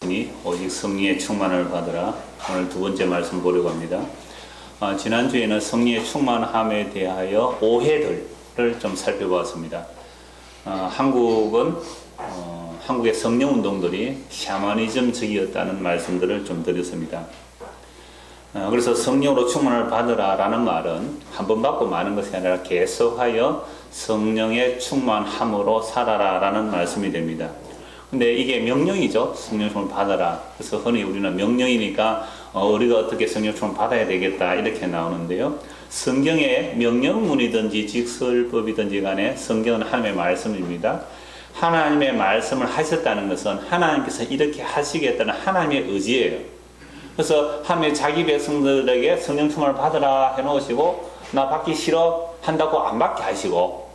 오직 성령의 충만을 받으라. 오늘 두 번째 말씀 보려고 합니다. 지난주에는 성령의 충만함에 대하여 오해들을 좀 살펴보았습니다. 한국은 한국의 성령운동들이 샤머니즘적이었다는 말씀들을 좀 드렸습니다. 그래서 성령으로 충만을 받으라 라는 말은 한 번 받고 마는 것이 아니라 계속하여 성령의 충만함으로 살아라 라는 말씀이 됩니다. 근데 이게 명령이죠. 성령 충만을 받아라. 그래서 흔히 우리는 명령이니까 우리가 어떻게 성령 충만을 받아야 되겠다 이렇게 나오는데요. 성경의 명령문이든지 직설법이든지 간에 성경은 하나님의 말씀입니다. 하나님의 말씀을 하셨다는 것은 하나님께서 이렇게 하시겠다는 하나님의 의지예요. 그래서 하나님의 자기 백성들에게 성령 충만을 받으라 해놓으시고 나 받기 싫어 한다고 안 받게 하시고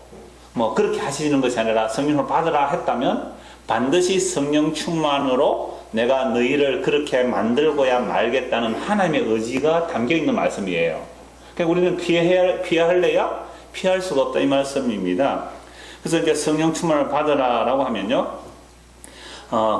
뭐 그렇게 하시는 것이 아니라 성령 충만을 받으라 했다면 반드시 성령 충만으로 내가 너희를 그렇게 만들고야 말겠다는 하나님의 의지가 담겨있는 말씀이에요. 그러니까 우리는 피할래야 피할 수가 없다 이 말씀입니다. 그래서 이제 성령 충만을 받으라 라고 하면요,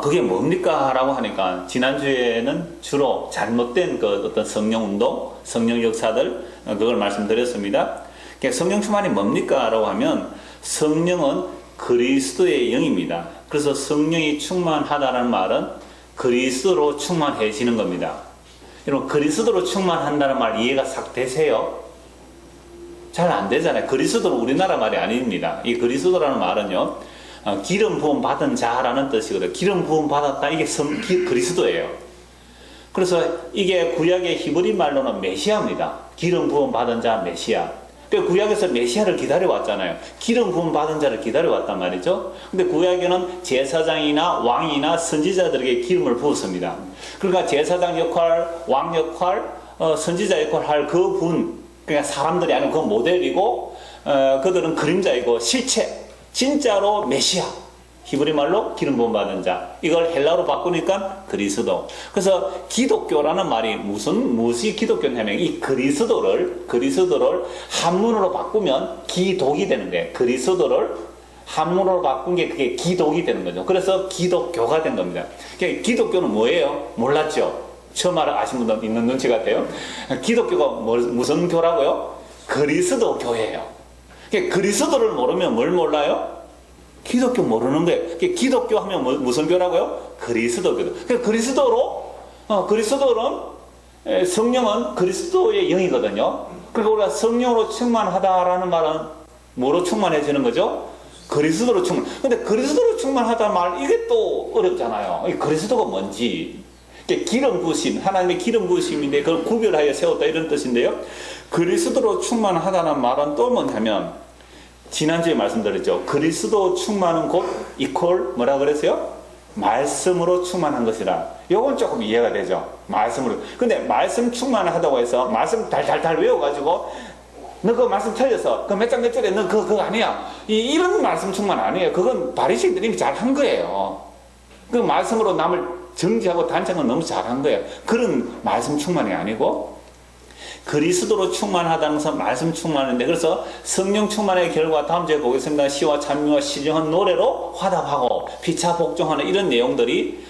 그게 뭡니까? 라고 하니까 지난주에는 주로 잘못된 그 어떤 성령 운동, 성령 역사들 그걸 말씀드렸습니다. 그러니까 성령 충만이 뭡니까? 라고 하면 성령은 그리스도의 영입니다. 그래서 성령이 충만하다는 말은 그리스도로 충만해지는 겁니다. 여러분 그리스도로 충만한다는 말 이해가 싹 되세요? 잘 안 되잖아요. 그리스도는 우리나라 말이 아닙니다. 이 그리스도라는 말은요, 기름 부음 받은 자라는 뜻이거든요. 기름 부음 받았다 이게 그리스도예요. 그래서 이게 구약의 히브리 말로는 메시아입니다. 기름 부음 받은 자 메시아. 그 구약에서 메시아를 기다려왔잖아요. 기름 부음 받은 자를 기다려왔단 말이죠. 근데 구약에는 제사장이나 왕이나 선지자들에게 기름을 부었습니다. 그러니까 제사장 역할, 왕 역할, 선지자 역할 할 그 분, 그냥 사람들이 아니고 그 모델이고, 그들은 그림자이고 실체, 진짜로 메시아. 히브리 말로 기름 부음 받은 자. 이걸 헬라어로 바꾸니까 그리스도. 그래서 기독교라는 말이 무엇이 기독교냐면 이 그리스도를 한문으로 바꾸면 기독이 되는 거예요. 그리스도를 한문으로 바꾼 게 그게 기독이 되는 거죠. 그래서 기독교가 된 겁니다. 그러니까 기독교는 뭐예요? 몰랐죠? 처음 아신 분도 있는 눈치 같아요. 기독교가 무슨 교라고요? 그리스도 교예요. 그러니까 그리스도를 모르면 뭘 몰라요? 기독교 모르는 거예요. 기독교 하면 무슨 교라고요? 그리스도교. 그러니까 그리스도는 성령은 그리스도의 영이거든요. 그리고 우리가 성령으로 충만하다라는 말은 뭐로 충만해지는 거죠? 그리스도로 충만. 근데 그리스도로 충만하다는 말 이게 또 어렵잖아요. 이 그리스도가 뭔지. 기름 부으심, 하나님의 기름 부으심인데 그걸 구별하여 세웠다 이런 뜻인데요. 그리스도로 충만하다는 말은 또 뭐냐면 지난주에 말씀드렸죠. 그리스도 충만은 곧 이퀄 뭐라 그랬어요? 말씀으로 충만한 것이라. 요건 조금 이해가 되죠. 말씀으로. 근데 말씀 충만을 하다고 해서 말씀 달달달 외워가지고 너 그 말씀 틀렸어. 그 몇 장 몇 절에 너 그거 아니야. 이런 말씀 충만 아니에요. 그건 바리새인들이 이미 잘한 거예요. 그 말씀으로 남을 정지하고 단정은 너무 잘한 거예요. 그런 말씀 충만이 아니고 그리스도로 충만하다는 것은 말씀 충만인데, 그래서 성령 충만의 결과 다음 주에 보겠습니다. 시와 찬미와 시정한 노래로 화답하고 피차 복종하는 이런 내용들이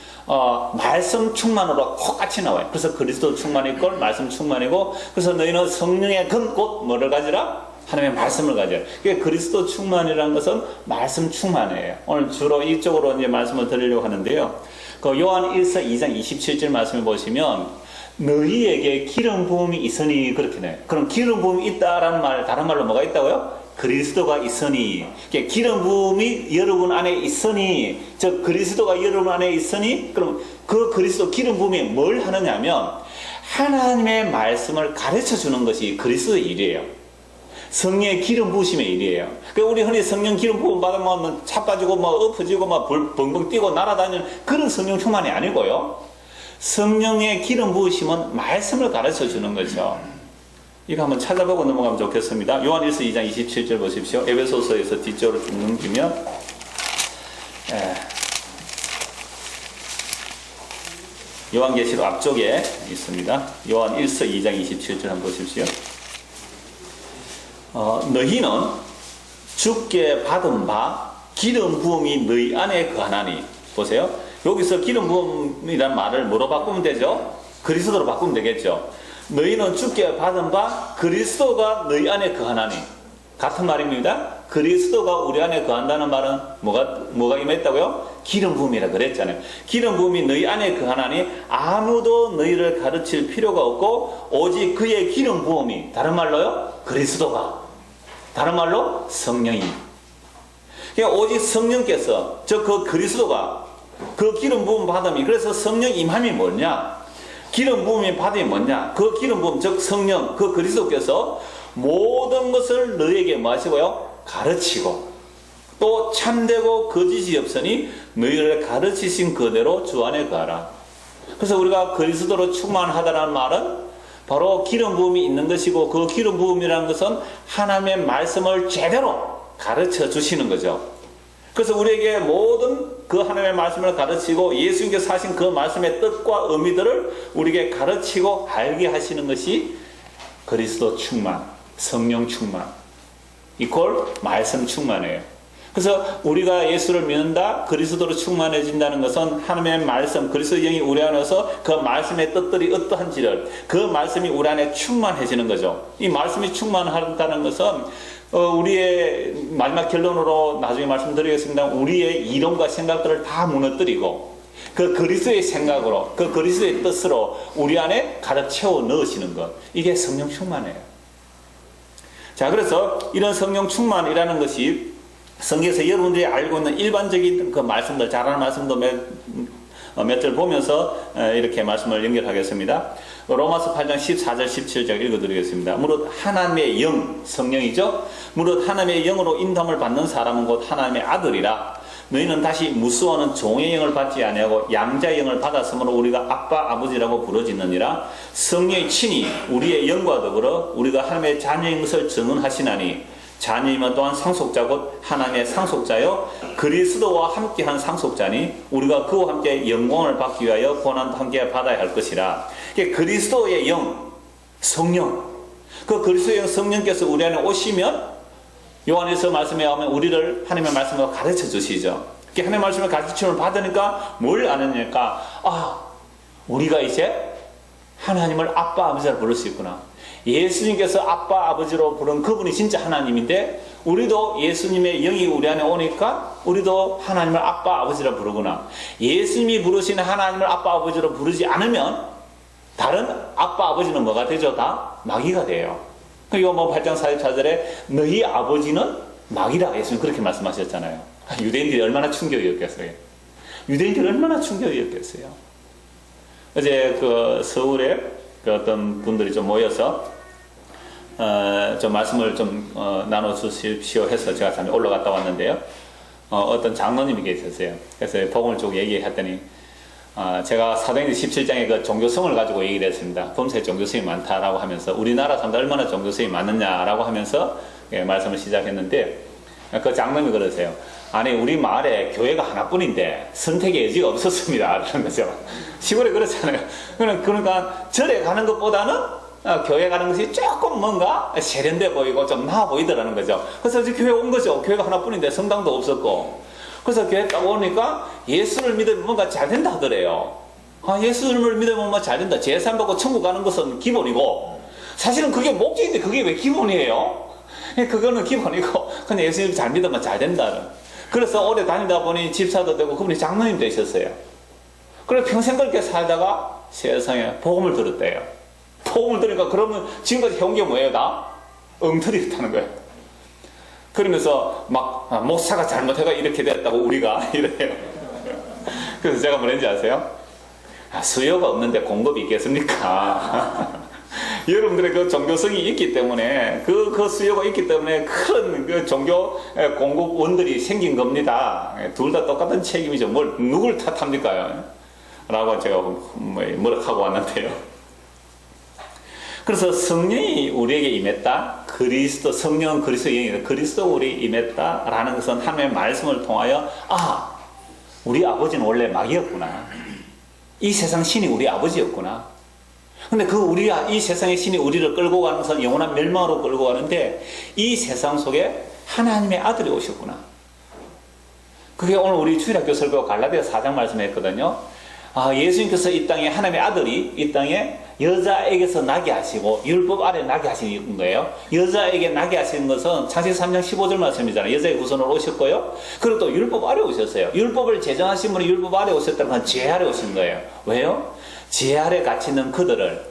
말씀 충만으로 똑같이 나와요. 그래서 그리스도 충만이고 말씀 충만이고, 그래서 너희는 성령의 근 곧 뭐를 가지라? 하나님의 말씀을 가져요. 그러니까 그리스도 충만이라는 것은 말씀 충만이에요. 오늘 주로 이쪽으로 이제 말씀을 드리려고 하는데요. 그 요한 1서 2장 27절 말씀을 보시면 너희에게 기름 부음이 있으니 그렇게 돼. 그럼 기름 부음이 있다라는 말, 다른 말로 뭐가 있다고요? 그리스도가 있으니. 그러니까 기름 부음이 여러분 안에 있으니, 즉 그리스도가 여러분 안에 있으니, 그럼 그 그리스도 기름 부음이 뭘 하느냐면 하나님의 말씀을 가르쳐 주는 것이 그리스도의 일이에요. 성령의 기름 부으심의 일이에요. 그러니까 우리 흔히 성령 기름 부음 받으면 차 빠지고 뭐 엎어지고 막 벙벙 뛰고 날아다니는 그런 성령 충만이 아니고요. 성령의 기름 부으심은 말씀을 가르쳐 주는 거죠. 이거 한번 찾아보고 넘어가면 좋겠습니다. 요한 1서 2장 27절 보십시오. 에베소서에서 뒤쪽으로 쭉 넘기면 요한계시록 앞쪽에 있습니다. 요한 1서 2장 27절 한번 보십시오. 너희는 주께 받은 바 기름 부음이 너희 안에 거하나니. 보세요. 여기서 기름 부음이라는 말을 뭐로 바꾸면 되죠? 그리스도로 바꾸면 되겠죠. 너희는 주께 받은 바 그리스도가 너희 안에 거하나니. 같은 말입니다. 그리스도가 우리 안에 거한다는 말은 뭐가 임했다고요? 기름 부음이라 그랬잖아요. 기름 부음이 너희 안에 거하나니 아무도 너희를 가르칠 필요가 없고 오직 그의 기름 부음이, 다른 말로요, 그리스도가, 다른 말로 성령이. 그러니까 오직 성령께서, 즉 그 그리스도가 그 기름 부음 받음이, 그래서 성령 임함이 뭐냐? 기름 부음이 받음이 뭐냐? 그 기름 부음, 즉 성령, 그 그리스도께서 모든 것을 너희에게 뭐 하시고요? 가르치고, 또 참되고 거짓이 없으니 너희를 가르치신 그대로 주 안에 거하라. 그래서 우리가 그리스도로 충만하다는 말은 바로 기름 부음이 있는 것이고, 그 기름 부음이라는 것은 하나님의 말씀을 제대로 가르쳐 주시는 거죠. 그래서 우리에게 모든 그 하나님의 말씀을 가르치고 예수님께서 하신 그 말씀의 뜻과 의미들을 우리에게 가르치고 알게 하시는 것이 그리스도 충만, 성령 충만, 이퀄 말씀 충만이에요. 그래서 우리가 예수를 믿는다, 그리스도로 충만해진다는 것은 하나님의 말씀, 그리스도의 영이 우리 안에서 그 말씀의 뜻들이 어떠한지를, 그 말씀이 우리 안에 충만해지는 거죠. 이 말씀이 충만하다는 것은 우리의 마지막 결론으로 나중에 말씀드리겠습니다. 우리의 이론과 생각들을 다 무너뜨리고 그 그리스도의 생각으로, 그 그리스도의 뜻으로 우리 안에 가득 채워 넣으시는 것, 이게 성령 충만이에요. 자, 그래서 이런 성령 충만이라는 것이 성경에서 여러분들이 알고 있는 일반적인 그 말씀들, 잘하는 말씀도 몇 절 보면서 이렇게 말씀을 연결하겠습니다. 로마서 8장 14절 17절 읽어드리겠습니다. 무릇 하나님의 영, 성령이죠. 무릇 하나님의 영으로 인도함을 받는 사람은 곧 하나님의 아들이라. 너희는 다시 무수와는 종의 영을 받지 아니하고 양자의 영을 받았으므로 우리가 아빠 아버지라고 부르짖느니라. 성령이 친히 우리의 영과 더불어 우리가 하나님의 자녀인 것을 증언하시나니 자녀이면 또한 상속자 곧 하나님의 상속자요 그리스도와 함께한 상속자니 우리가 그와 함께 영광을 받기 위하여 고난도 함께 받아야 할 것이라. 그리스도의 영, 성령, 그 그리스도의 영 성령께서 우리 안에 오시면 요한에서 말씀에 오면 우리를 하나님의 말씀으로 가르쳐 주시죠. 하나님의 말씀을 가르침을 받으니까 뭘 아느냐니까, 우리가 이제 하나님을 아빠 아버지라 부를 수 있구나. 예수님께서 아빠 아버지로 부른 그분이 진짜 하나님인데 우리도 예수님의 영이 우리 안에 오니까 우리도 하나님을 아빠 아버지라 부르구나. 예수님이 부르신 하나님을 아빠 아버지로 부르지 않으면 다른 아빠 아버지는 뭐가 되죠? 다 마귀가 돼요. 그리고 8장 44절에 너희 아버지는 마귀라 예수님 그렇게 말씀하셨잖아요. 유대인들이 얼마나 충격이었겠어요. 유대인들이 얼마나 충격이었겠어요. 어제 그 서울에 그 어떤 분들이 좀 모여서 좀 말씀을 좀 나눠주십시오 해서 제가 잠시 올라갔다 왔는데요. 어떤 장로님이 계셨어요. 그래서 복음을 쭉 얘기했더니 제가 사도행전 17장에 그 종교성을 가지고 얘기를 했습니다. 범사에 종교성이 많다라고 하면서 우리나라 사람들 얼마나 종교성이 많느냐라고 하면서 말씀을 시작했는데 그 장로님이 그러세요. 아니 우리 마을에 교회가 하나뿐인데 선택의 여지가 없었습니다. 라는 거죠. 시골에 그렇잖아요. 그러니까 절에 가는 것보다는 교회 가는 것이 조금 뭔가 세련돼 보이고 좀 나아 보이더라는 거죠. 그래서 이제 교회 온 거죠. 교회가 하나뿐인데 성당도 없었고. 그래서 교회 딱 오니까 예수를 믿으면 뭔가 잘 된다 하더래요. 예수를 믿으면 뭔가 잘 된다. 제산 받고 천국 가는 것은 기본이고 사실은 그게 목적인데 그게 왜 기본이에요? 그거는 기본이고 근데 예수님 잘 믿으면 잘 된다. 그래서 오래 다니다 보니 집사도 되고 그분이 장로님 되셨어요. 그래서 평생 그렇게 살다가 세상에 복음을 들었대요. 복음을 들으니까 그러면 지금까지 해온 게 뭐예요? 다 엉터리였다는 거예요. 그러면서 막 목사가 잘못해가 이렇게 됐다고 우리가 이래요. 그래서 제가 뭐랬는지 아세요? 수요가 없는데 공급이 있겠습니까? 여러분들의 그 종교성이 있기 때문에 그 수요가 있기 때문에 큰 그 종교 공급원들이 생긴 겁니다. 둘 다 똑같은 책임이죠. 누굴 탓합니까? 라고 제가 뭐라 하고 왔는데요. 그래서 성령이 우리에게 임했다. 성령은 그리스도의 영이다. 그리스도 우리 임했다라는 것은 하나님의 말씀을 통하여 우리 아버지는 원래 마귀였구나. 이 세상 신이 우리 아버지였구나. 근데 이 세상의 신이 우리를 끌고 가는 것은 영원한 멸망으로 끌고 가는데 이 세상 속에 하나님의 아들이 오셨구나. 그게 오늘 우리 주일학교 설교 갈라디아 4장 말씀했거든요. 예수님께서 이 땅에 하나님의 아들이 이 땅에 여자에게서 나게 하시고 율법 아래 나게 하시는 거예요. 여자에게 나게 하시는 것은 창세기 3장 15절 말씀이잖아요. 여자의 후손으로 오셨고요. 그리고 또 율법 아래 오셨어요. 율법을 제정하신 분이 율법 아래 오셨다는 건 죄 아래 오신 거예요. 왜요? 죄 아래 갇혀 있는 그들을,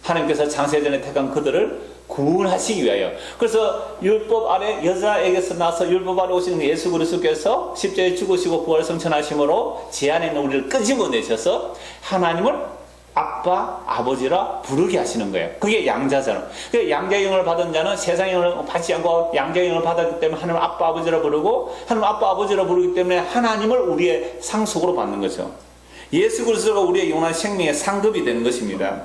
하나님께서 창세전에 택한 그들을 구원하시기 위하여. 그래서 율법 아래 여자에게서 나서 율법 아래 오신 예수 그리스도께서 십자가에 죽으시고 부활 성천하심으로 죄 안에 있는 우리를 끄집어내셔서 하나님을 아빠, 아버지라 부르게 하시는 거예요. 그게 양자잖아요. 양자의 영을 받은 자는 세상의 영을 받지 않고 양자의 영을 받았기 때문에 하나님을 아빠, 아버지라 부르고, 하나님 아빠, 아버지라 부르기 때문에 하나님을 우리의 상속으로 받는 거죠. 예수 그리스도가 우리의 영원한 생명의 상급이 되는 것입니다.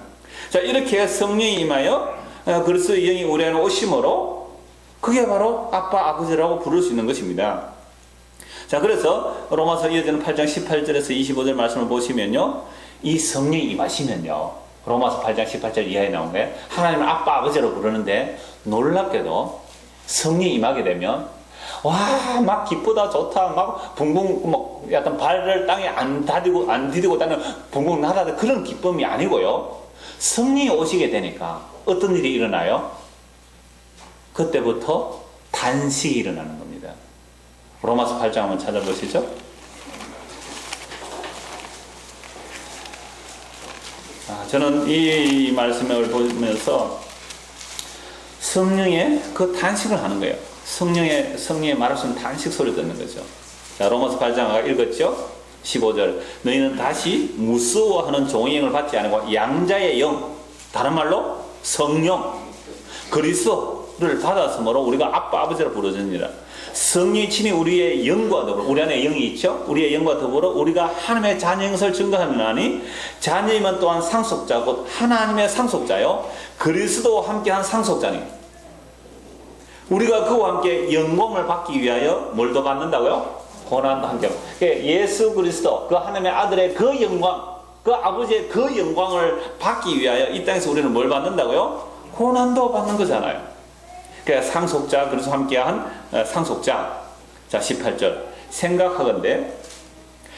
자, 이렇게 성령이 임하여 그리스도의 영이 우리 안에 오심으로 그게 바로 아빠, 아버지라고 부를 수 있는 것입니다. 자, 그래서 로마서 이어지는 8장 18절에서 25절 말씀을 보시면요, 이 성령이 임하시면요, 로마서 8장 18절 이하에 나온 거예요. 하나님을 아빠, 아버지로 부르는데 놀랍게도 성령이 임하게 되면 와, 막 기쁘다, 좋다, 막 붕붕, 막 약간 발을 땅에 안 디디고 다는 붕붕 나다, 그런 기쁨이 아니고요. 성령이 오시게 되니까 어떤 일이 일어나요? 그때부터 단식이 일어나는 겁니다. 로마서 8장 한번 찾아보시죠. 저는 이 말씀을 보면서 성령의 그 단식을 하는 거예요. 성령의 말할 수 있는 단식 소리를 듣는 거죠. 자, 로마서 8장 아까 읽었죠? 15절. 너희는 다시 무서워하는 종의 영을 받지 않고 양자의 영, 다른 말로 성령, 그리스도를 받았으므로 우리가 아빠, 아버지라 부르짖느니라. 성령이 친히 우리의 영과 더불어, 우리 안에 영이 있죠? 우리의 영과 더불어 우리가 하나님의 자녀인 것을 증거하느니 자녀이면 또한 상속자, 곧 하나님의 상속자요, 그리스도와 함께한 상속자니, 우리가 그와 함께 영광을 받기 위하여 뭘 더 받는다고요? 고난도 함께. 예수 그리스도, 그 하나님의 아들의 그 영광, 그 아버지의 그 영광을 받기 위하여 이 땅에서 우리는 뭘 받는다고요? 고난도 받는 거잖아요. 그러니까 상속자, 그래서 함께한 상속자. 자, 18절. 생각하건대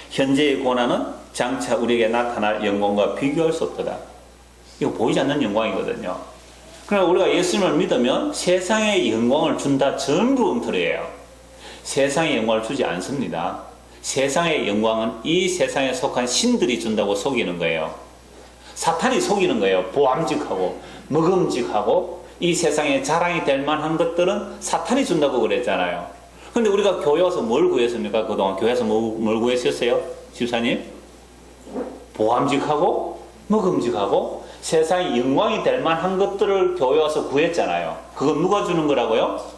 현재의 고난은 장차 우리에게 나타날 영광과 비교할 수 없도다. 이거 보이지 않는 영광이거든요. 그러나 우리가 예수님을 믿으면 세상의 영광을 준다 전부 엉터리예요. 세상의 영광을 주지 않습니다. 세상의 영광은 이 세상에 속한 신들이 준다고 속이는 거예요. 사탄이 속이는 거예요. 보암직하고 먹음직하고 이 세상에 자랑이 될 만한 것들은 사탄이 준다고 그랬잖아요. 근데 우리가 교회 와서 뭘 구했습니까? 그동안 교회에서 뭘 구했었어요? 집사님? 보암직하고 먹음직하고 세상에 영광이 될 만한 것들을 교회 와서 구했잖아요. 그건 누가 주는 거라고요?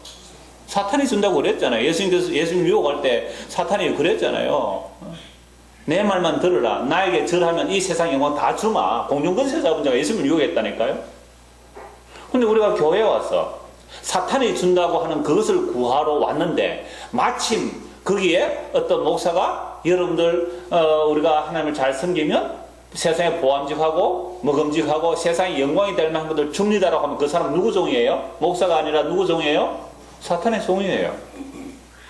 사탄이 준다고 그랬잖아요. 예수님 유혹할 때 사탄이 그랬잖아요. 내 말만 들으라. 나에게 절하면 이 세상 영광 다 주마. 공중권세 잡은 자가 예수님을 유혹했다니까요. 근데 우리가 교회에 와서 사탄이 준다고 하는 그것을 구하러 왔는데 마침 거기에 어떤 목사가 여러분들 우리가 하나님을 잘 섬기면 세상에 보암직하고 먹음직하고 세상에 영광이 될 만한 것들 줍니다라고 하면 그 사람 누구 종이에요? 목사가 아니라 누구 종이에요? 사탄의 종이에요.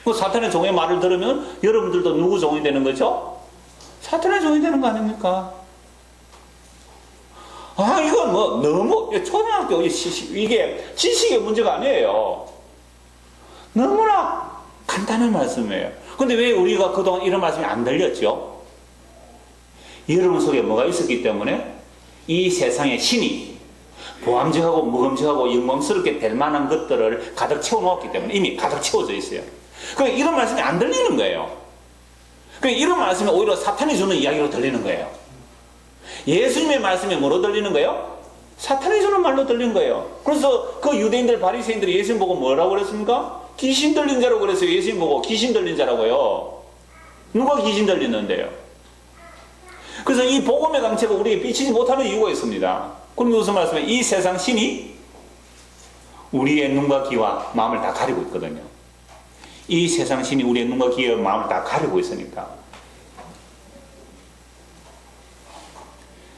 그 사탄의 종의 말을 들으면 여러분들도 누구 종이 되는 거죠? 사탄의 종이 되는 거 아닙니까? 이건 뭐 너무 초등학교 이게 지식의 문제가 아니에요. 너무나 간단한 말씀이에요. 근데 왜 우리가 그동안 이런 말씀이 안 들렸죠? 여러분 속에 뭐가 있었기 때문에 이 세상의 신이 보암직하고 무금직하고 영광스럽게 될 만한 것들을 가득 채워놓았기 때문에 이미 가득 채워져 있어요. 그러니까 이런 말씀이 안 들리는 거예요. 그러니까 이런 말씀이 오히려 사탄이 주는 이야기로 들리는 거예요. 예수님의 말씀이 뭐로 들리는 거예요? 사탄이 주는 말로 들린 거예요. 그래서 그 유대인들 바리새인들이 예수님 보고 뭐라고 그랬습니까? 귀신 들린 자라고 그랬어요. 예수님 보고 귀신 들린 자라고요. 누가 귀신 들리는데요? 그래서 이 복음의 강체가 우리에게 비치지 못하는 이유가 있습니다. 그럼 무슨 말씀이에요? 이 세상 신이 우리의 눈과 귀와 마음을 다 가리고 있거든요. 이 세상 신이 우리의 눈과 귀와 마음을 다 가리고 있으니까.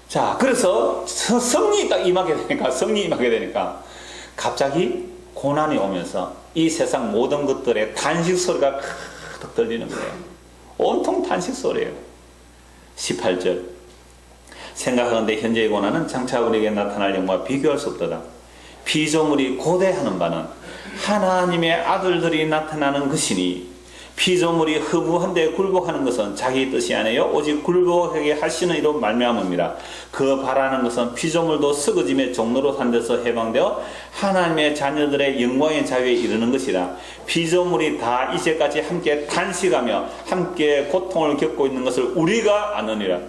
자, 그래서 성령이 딱 임하게 되니까 갑자기 고난이 오면서 이 세상 모든 것들의 탄식 소리가 크득 들리는 거예요. 온통 탄식 소리예요. 18절. 생각하건대 현재의 고난은 장차 우리에게 나타날 영광과 비교할 수 없도다. 피조물이 고대하는 바는 하나님의 아들들이 나타나는 것이니 피조물이 허무한 데 굴복하는 것은 자기 뜻이 아니요 오직 굴복하게 하시는 이로 말미암음이라. 그 바라는 것은 피조물도 썩어짐의 종로로 산 데서 해방되어 하나님의 자녀들의 영광의 자유에 이르는 것이라. 피조물이 다 이제까지 함께 탄식하며 함께 고통을 겪고 있는 것을 우리가 아느니라.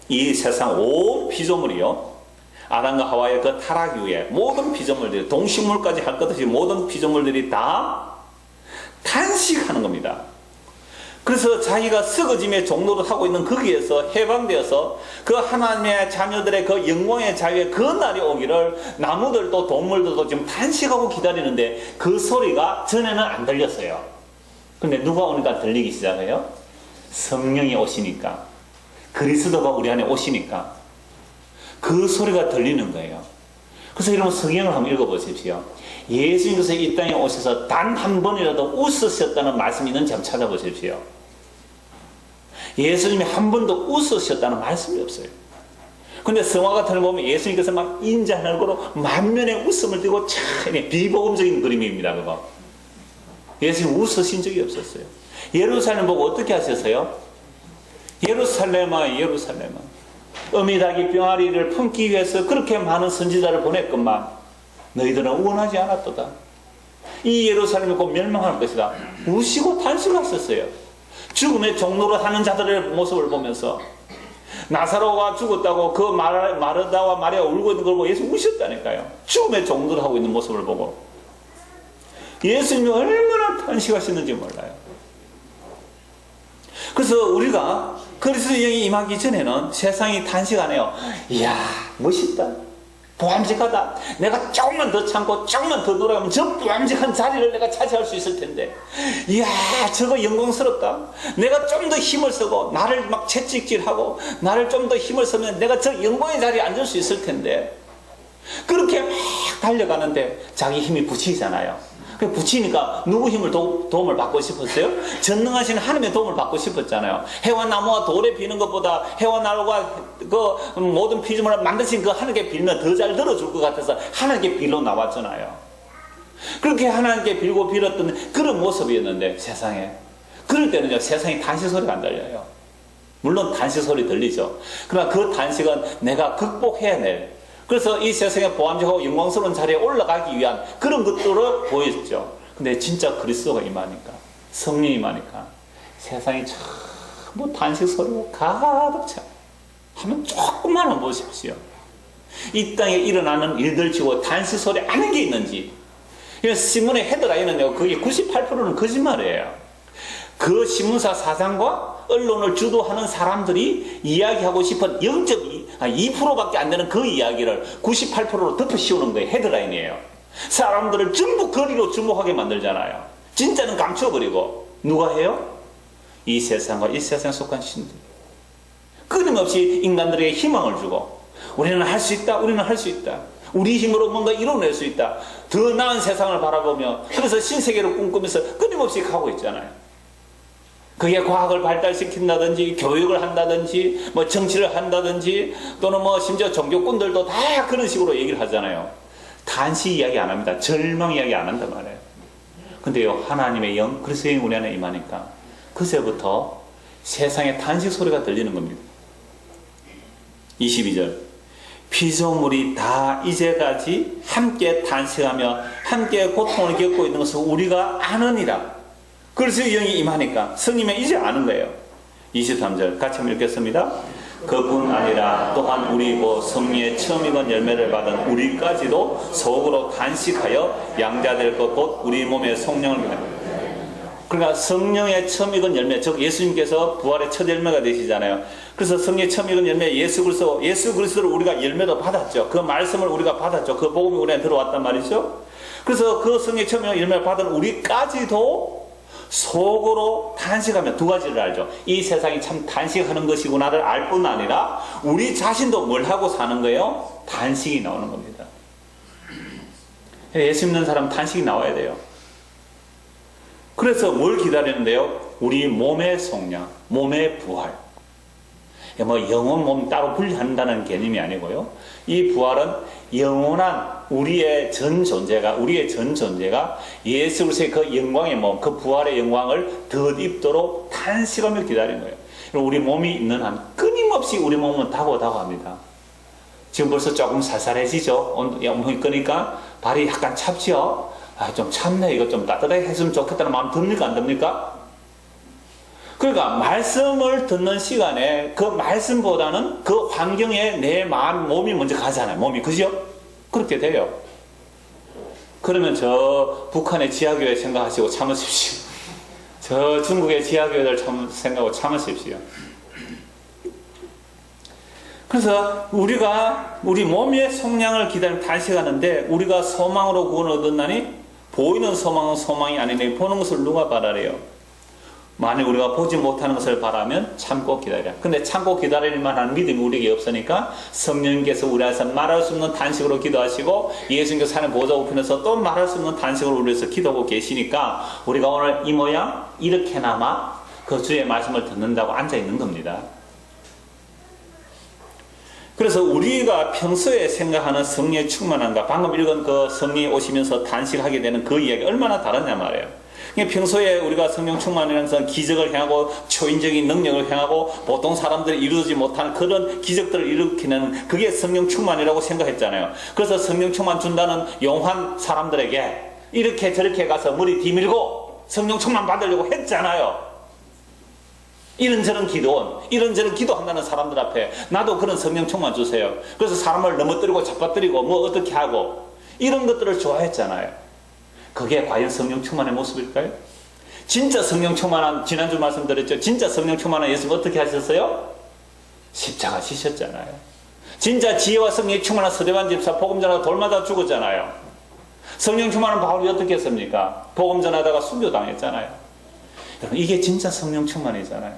이 세상 온 피조물이요, 아담과 하와의 그 타락 이후에 모든 피조물들이, 동식물까지 할 것 없이 모든 피조물들이 다 탄식하는 겁니다. 그래서 자기가 썩어짐의 종로를 하고 있는 거기에서 해방되어서 그 하나님의 자녀들의 그 영광의 자유의 그 날이 오기를 나무들도 동물들도 지금 탄식하고 기다리는데 그 소리가 전에는 안 들렸어요. 근데 누가 오니까 들리기 시작해요? 성령이 오시니까, 그리스도가 우리 안에 오시니까 그 소리가 들리는 거예요. 그래서 여러분 성경을 한번 읽어보십시오. 예수님께서 이 땅에 오셔서 단 한 번이라도 웃으셨다는 말씀이 있는지 한번 찾아보십시오. 예수님이 한 번도 웃으셨다는 말씀이 없어요. 근데 성화 같은 걸 보면 예수님께서 막 인자한 얼굴로 만면에 웃음을 띠고 참 비복음적인 그림입니다. 그거. 예수님 웃으신 적이 없었어요. 예루살렘 보고 어떻게 하셨어요? 예루살렘아 예루살렘아, 어미닭이 병아리를 품기 위해서 그렇게 많은 선지자를 보냈건만 너희들은 원하지 않았도다. 이 예루살렘이 곧 멸망할 것이다. 우시고 탄식하셨어요. 죽음의 종로로 하는 자들의 모습을 보면서 나사로가 죽었다고 그 마르다와 마리아가 울고 있는 걸 보고 예수 우셨다니까요. 죽음의 종로를 하고 있는 모습을 보고 예수님이 얼마나 탄식하셨는지 몰라요. 그래서 우리가 그리스도의 영이 임하기 전에는 세상이 탄식 안 해요. 이야 멋있다, 보암직하다, 내가 조금만 더 참고 조금만 더 돌아가면 저 보암직한 자리를 내가 차지할 수 있을 텐데, 이야 저거 영광스럽다, 내가 좀 더 힘을 쓰고 나를 막 채찍질하고 나를 좀 더 힘을 쓰면 내가 저 영광의 자리에 앉을 수 있을 텐데, 그렇게 막 달려가는데 자기 힘이 부치잖아요. 붙이니까 누구 힘을 도움을 받고 싶었어요? 전능하신 하나님의 도움을 받고 싶었잖아요. 해와 나무와 돌에 비는 것보다 해와 나무가 그 모든 피조물을 만드신 그 하나님께 빌면 더 잘 들어줄 것 같아서 하나님께 빌로 나왔잖아요. 그렇게 하나님께 빌고 빌었던 그런 모습이었는데 세상에, 그럴 때는요 세상에 탄식 소리가 안 들려요. 물론 탄식 소리 들리죠. 그러나 그 탄식은 내가 극복해야 될, 그래서 이 세상에 보암직하고 영광스러운 자리에 올라가기 위한 그런 것들을 보였죠. 근데 진짜 그리스도가 임하니까, 성령이 임하니까 세상이 전부 탄식 소리로 가득 차. 하면 조금만 한번 보십시오. 이 땅에 일어나는 일들 치고 탄식 소리 아는 게 있는지. 신문의 헤드라인은요, 거의 98%는 거짓말이에요. 그 신문사 사장과 언론을 주도하는 사람들이 이야기하고 싶은 0.2%밖에 안 되는 그 이야기를 98%로 덮어 씌우는 거예요. 헤드라인이에요. 사람들을 전부 거리로 주목하게 만들잖아요. 진짜는 감춰버리고. 누가 해요? 이 세상과 이 세상에 속한 신들. 끊임없이 인간들에게 희망을 주고, 우리는 할 수 있다, 우리는 할 수 있다, 우리 힘으로 뭔가 이뤄낼 수 있다, 더 나은 세상을 바라보며, 그래서 신세계를 꿈꾸면서 끊임없이 가고 있잖아요. 그게 과학을 발달시킨다든지 교육을 한다든지 뭐 정치를 한다든지 또는 뭐 심지어 종교꾼들도 다 그런 식으로 얘기를 하잖아요. 탄식 이야기 안 합니다. 절망 이야기 안 한단 말이에요. 근데요 하나님의 영, 그리스도의 영이 우리 안에 임하니까 그새부터 세상에 탄식 소리가 들리는 겁니다. 22절. 피조물이 다 이제까지 함께 탄식하며 함께 고통을 겪고 있는 것을 우리가 아느니라. 그래서 영이 임하니까 성님이 이제 아는 거예요. 23절 같이 한번 읽겠습니다. 그뿐 아니라 또한 우리 성령의 처음 익은 열매를 받은 우리까지도 속으로 탄식하여 양자될 것 곧 우리 몸의 성령을 믿습니다. 그러니까 성령의 처음 익은 열매, 즉 예수님께서 부활의 첫 열매가 되시잖아요. 그래서 성령의 처음 익은 열매 예수 그리스도를 우리가 열매도 받았죠. 그 말씀을 우리가 받았죠. 그 복음이 우리한테 들어왔단 말이죠. 그래서 그 성령의 처음 익은 열매를 받은 우리까지도 속으로 탄식하며 두 가지를 알죠. 이 세상이 참 탄식하는 것이구나를 알 뿐 아니라 우리 자신도 뭘 하고 사는 거예요? 탄식이 나오는 겁니다. 예수 믿는 사람 탄식이 나와야 돼요. 그래서 뭘 기다리는데요? 우리 몸의 속량, 몸의 부활. 뭐 영혼 몸 따로 분리한다는 개념이 아니고요. 이 부활은 영원한 우리의 전 존재가 예수 그리스도의 그 영광의 몸, 그 부활의 영광을 덧입도록 탄식하며 기다리는 거예요. 우리 몸이 있는 한 끊임없이 우리 몸은 다고다고합니다. 지금 벌써 조금 살살해지죠. 온몸이 끄니까 발이 약간 찹죠. 좀 찹네. 이거 좀 따뜻하게 했으면 좋겠다는 마음 듭니까? 안 듭니까? 그러니까 말씀을 듣는 시간에 그 말씀보다는 그 환경에 내 마음, 몸이 먼저 가잖아요. 몸이. 그죠? 그렇게 돼요. 그러면 저 북한의 지하교회 생각하시고 참으십시오. 저 중국의 지하교회들 생각하고 참으십시오. 그래서 우리가 우리 몸의 속량을 기다리며 탄식하는데 우리가 소망으로 구원을 얻었나니 보이는 소망은 소망이 아니니 보는 것을 누가 바라래요? 만약 우리가 보지 못하는 것을 바라면 참고 기다려. 근데 참고 기다릴 만한 믿음이 우리에게 없으니까 성령님께서 우리 안에서 말할 수 없는 탄식으로 기도하시고 예수님께서 하나님 보좌 우편에서 또 말할 수 없는 탄식으로 우리 위해서 기도하고 계시니까 우리가 오늘 이 모양 이렇게나마 그 주의 말씀을 듣는다고 앉아있는 겁니다. 그래서 우리가 평소에 생각하는 성령의 충만함과 방금 읽은 그 성령이 오시면서 탄식하게 되는 그 이야기 얼마나 다르냐 말이에요. 평소에 우리가 성령 충만이라는 것은 기적을 행하고 초인적인 능력을 행하고 보통 사람들이 이루지 못한 그런 기적들을 일으키는 그게 성령 충만이라고 생각했잖아요. 그래서 성령 충만 준다는 용한 사람들에게 이렇게 저렇게 가서 머리 뒤밀고 성령 충만 받으려고 했잖아요. 이런저런 기도한다는 사람들 앞에 나도 그런 성령 충만 주세요. 그래서 사람을 넘어뜨리고 잡아뜨리고 뭐 어떻게 하고 이런 것들을 좋아했잖아요. 그게 과연 성령 충만의 모습일까요? 진짜 성령 충만한, 지난주 말씀드렸죠. 진짜 성령 충만한 예수님 어떻게 하셨어요? 십자가 지셨잖아요. 진짜 지혜와 성령이 충만한 스데반 집사 복음 전하다가 돌 맞아 죽었잖아요. 성령 충만한 바울이 어떻게 했습니까? 복음 전하다가 순교당했잖아요. 여러분, 이게 진짜 성령 충만이잖아요.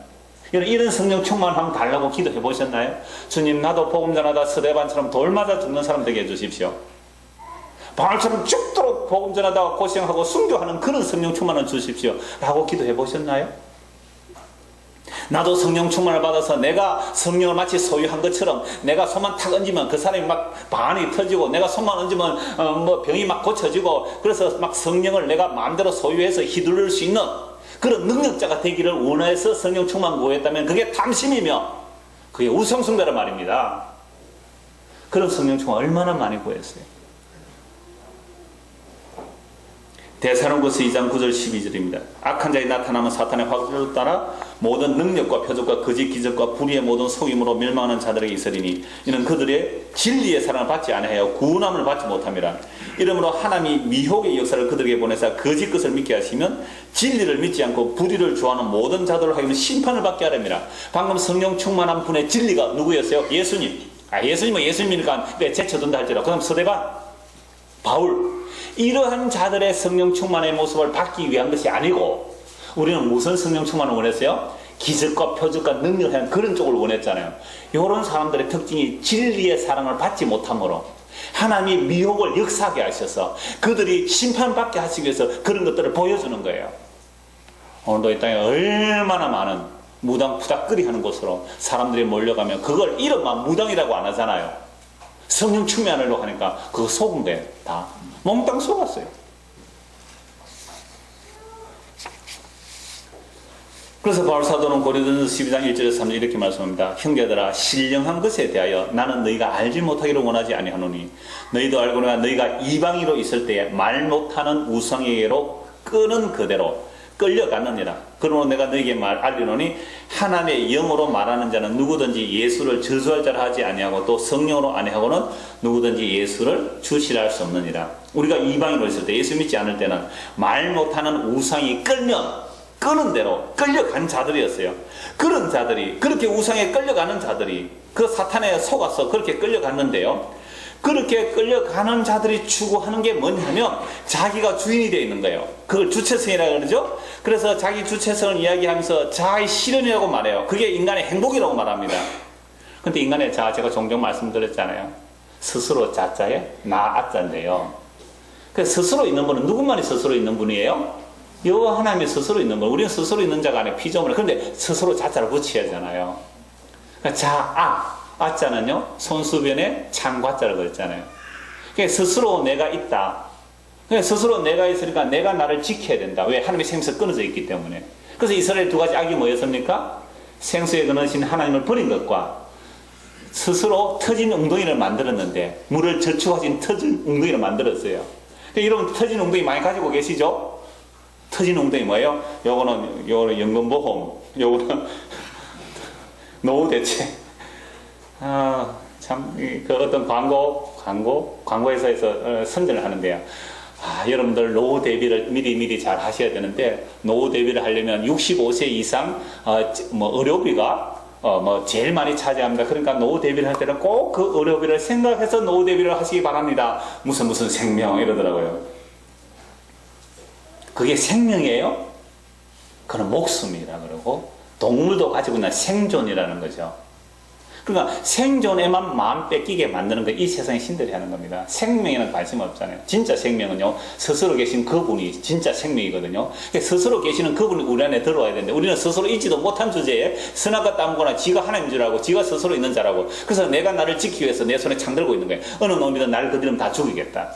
이런 성령 충만 한번 달라고 기도해 보셨나요? 주님, 나도 복음 전하다 스데반처럼 돌 맞아 죽는 사람 되게 해주십시오. 바울처럼 죽도록 복음 전하다가 고생하고 순교하는 그런 성령 충만을 주십시오 라고 기도해 보셨나요? 나도 성령 충만을 받아서 내가 성령을 마치 소유한 것처럼 내가 손만 탁 얹으면 그 사람이 막 반이 터지고 내가 손만 얹으면 뭐 병이 막 고쳐지고 그래서 막 성령을 내가 마음대로 소유해서 휘두를 수 있는 그런 능력자가 되기를 원해서 성령 충만 구했다면 그게 탐심이며 그게 우상숭배란 말입니다. 그런 성령 충만 얼마나 많이 구했어요. 데살로니가서 2장 9절 12절입니다. 악한 자에 나타나면 사탄의 화살을 따라 모든 능력과 표적과 거짓 기적과 불의의 모든 속임으로 멸망하는 자들에게 있으리니 이는 그들의 진리의 사랑을 받지 아니하여 구원함을 받지 못함이라. 이러므로 하나님이 미혹의 역사를 그들에게 보내사 거짓 것을 믿게 하시면 진리를 믿지 않고 불의를 좋아하는 모든 자들을 하여금 심판을 받게 하렵니다. 방금 성령 충만한 분의 진리가 누구였어요? 예수님. 예수님은 예수님이니까 왜 제쳐둔다 할지라. 그 다음 스데반, 바울. 이러한 자들의 성령 충만의 모습을 받기 위한 것이 아니고 우리는 무슨 성령 충만을 원했어요? 기적과 표적과 능력을 하는 그런 쪽을 원했잖아요. 이런 사람들의 특징이 진리의 사랑을 받지 못함으로 하나님이 미혹을 역사하게 하셔서 그들이 심판받게 하시기 위해서 그런 것들을 보여주는 거예요. 오늘도 이 땅에 얼마나 많은 무당 푸닥거리 하는 곳으로 사람들이 몰려가면 그걸 이름만 무당이라고 안 하잖아요. 성령 충만하려고 하니까 그거 속은 거예요. 다 몽땅 속았어요. 그래서 바울사도는 고린도전서 12장 1절에서 3절 이렇게 말씀합니다. 형제들아, 신령한 것에 대하여 나는 너희가 알지 못하기를 원하지 아니하노니 너희도 알거니와 너희가 이방인으로 있을 때에 말 못하는 우상에게로 끄는 그대로 끌려갔느니라. 그러므로 내가 너희에게 알리노니 하나님의 영으로 말하는 자는 누구든지 예수를 저주할 자라 하지 아니하고 또 성령으로 아니하고는 누구든지 예수를 주시라 할 수 없느니라. 우리가 이방인으로 있을 때 예수 믿지 않을 때는 말 못하는 우상이 끄는 대로 끌려간 자들이었어요. 그런 자들이, 그렇게 우상에 끌려가는 자들이 그 사탄에 속아서 그렇게 끌려갔는데요. 그렇게 끌려가는 자들이 추구하는 게 뭐냐면 자기가 주인이 되어 있는 거예요. 그걸 주체성이라고 그러죠. 그래서 자기 주체성을 이야기하면서 자아의 실현이라고 말해요. 그게 인간의 행복이라고 말합니다. 근데 인간의 자아, 제가 종종 말씀드렸잖아요. 스스로 자자에 나 아자인데요. 그 스스로 있는 분은 누구만이 스스로 있는 분이에요? 여호와 하나님이 스스로 있는 거. 우리는 스스로 있는 자가 아니고 피조물. 그런데 스스로 자자를 붙여야 하잖아요. 그러니까 아자는요 손수변에 창과자를 그랬잖아요. 그러니까 스스로 내가 있다. 그러니까 스스로 내가 있으니까 내가 나를 지켜야 된다. 왜? 하나님의 생수에 끊어져 있기 때문에. 그래서 이스라엘 두 가지 악이 뭐였습니까? 생수에 끊어진 하나님을 버린 것과 스스로 터진 웅덩이를 만들었는데 물을 저축하신 터진 웅덩이를 만들었어요. 그러니까 여러분 터진 웅덩이 많이 가지고 계시죠? 터진 웅덩이 뭐예요? 요거는 연금보험, 요거는 노후 대책. 참, 그 어떤 광고회사에서 선전을 하는데요. 여러분들 노후 대비를 미리 잘 하셔야 되는데, 노후 대비를 하려면 65세 이상, 의료비가, 제일 많이 차지합니다. 그러니까 노후 대비를 할 때는 꼭 그 의료비를 생각해서 노후 대비를 하시기 바랍니다. 무슨 생명, 이러더라고요. 그게 생명이에요? 그건 목숨이라 그러고, 동물도 가지고 있는 생존이라는 거죠. 그러니까 생존에만 마음 뺏기게 만드는 거 이 세상의 신들이 하는 겁니다. 생명에는 관심 없잖아요. 진짜 생명은요 스스로 계신 그분이 진짜 생명이거든요. 스스로 계시는 그분이 우리 안에 들어와야 되는데 우리는 스스로 있지도 못한 주제에 선악과 따먹거나 지가 하나님인 줄 알고 지가 스스로 있는 자라고, 그래서 내가 나를 지키기 위해서 내 손에 창 들고 있는 거예요. 어느 놈이든 나를 건드리면 다 죽이겠다.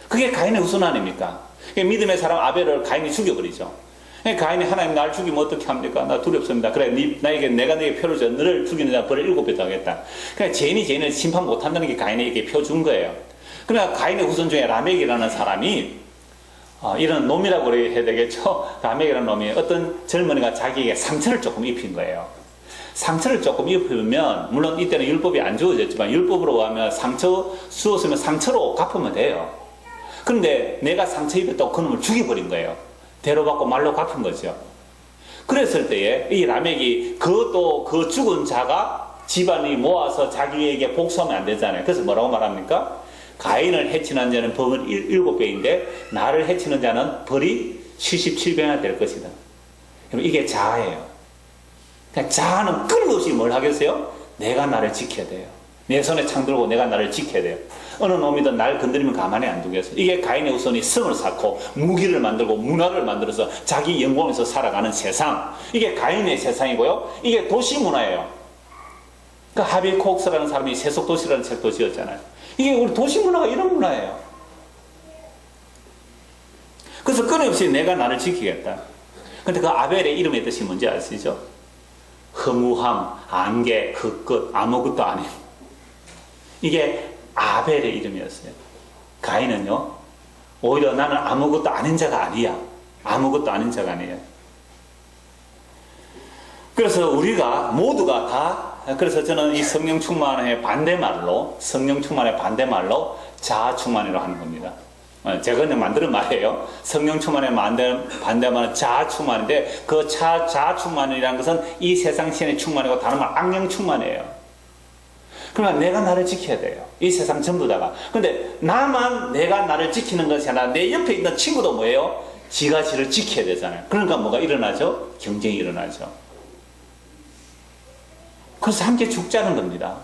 그게 가인의 후손 아닙니까? 믿음의 사람 아벨을 가인이 죽여버리죠. 가인이 하나님 날 죽이면 어떻게 합니까? 나 두렵습니다. 그래, 내가 너에게 표를 줘. 너를 죽이는 자 벌을 7배 더하겠다. 그러니까 죄인을 심판 못한다는 게 가인에게 표 준 거예요. 그러니까 가인의 후손 중에 라멕이라는 사람이 이런 놈이라고 해야 되겠죠? 라멕이라는 놈이 어떤 젊은이가 자기에게 상처를 조금 입힌 거예요. 상처를 조금 입히면 물론 이때는 율법이 안 주어졌지만 율법으로 하면 상처 주었으면 상처로 갚으면 돼요. 그런데 내가 상처 입혔다고 그놈을 죽여버린 거예요. 대로받고 말로 갚은 거죠. 그랬을 때에 이 라멕이 그것도 그 죽은 자가 집안이 모아서 자기에게 복수하면 안 되잖아요. 그래서 뭐라고 말합니까? 가인을 해치는 자는 벌은 7배인데 나를 해치는 자는 벌이 77배나 될 것이다. 이게 자아예요. 그러니까 자아는 끊임없이 뭘 하겠어요? 내가 나를 지켜야 돼요. 내 손에 창 들고 내가 나를 지켜야 돼요. 어느 놈이든 날 건드리면 가만히 안 두겠어요. 이게 가인의 후손이 성을 쌓고 무기를 만들고 문화를 만들어서 자기 영광에서 살아가는 세상. 이게 가인의 세상이고요. 이게 도시 문화예요. 그 하빌콕스라는 사람이 세속도시라는 책도 지었잖아요. 이게 우리 도시 문화가 이런 문화예요. 그래서 끊임없이 내가 나를 지키겠다. 근데 그 아벨의 이름의 뜻이 뭔지 아시죠? 허무함, 안개, 그 아무것도 아닌. 이게 아벨의 이름이었어요. 가인은요, 오히려 나는 아무것도 아닌 자가 아니야. 아무것도 아닌 자가 아니에요. 그래서 우리가 모두가 다, 그래서 저는 이 성령 충만의 반대말로, 자아 충만이라고 하는 겁니다. 제가 그냥 만드는 말이에요. 성령 충만의 반대말은 자아 충만인데, 그 자아 충만이라는 것은 이 세상 신의 충만이고 다른 말 악령 충만이에요. 그러니까 내가 나를 지켜야 돼요. 이 세상 전부 다가. 근데 나만 내가 나를 지키는 것이 아니라 내 옆에 있는 친구도 뭐예요? 지가 지를 지켜야 되잖아요. 그러니까 뭐가 일어나죠? 경쟁이 일어나죠. 그래서 함께 죽자는 겁니다.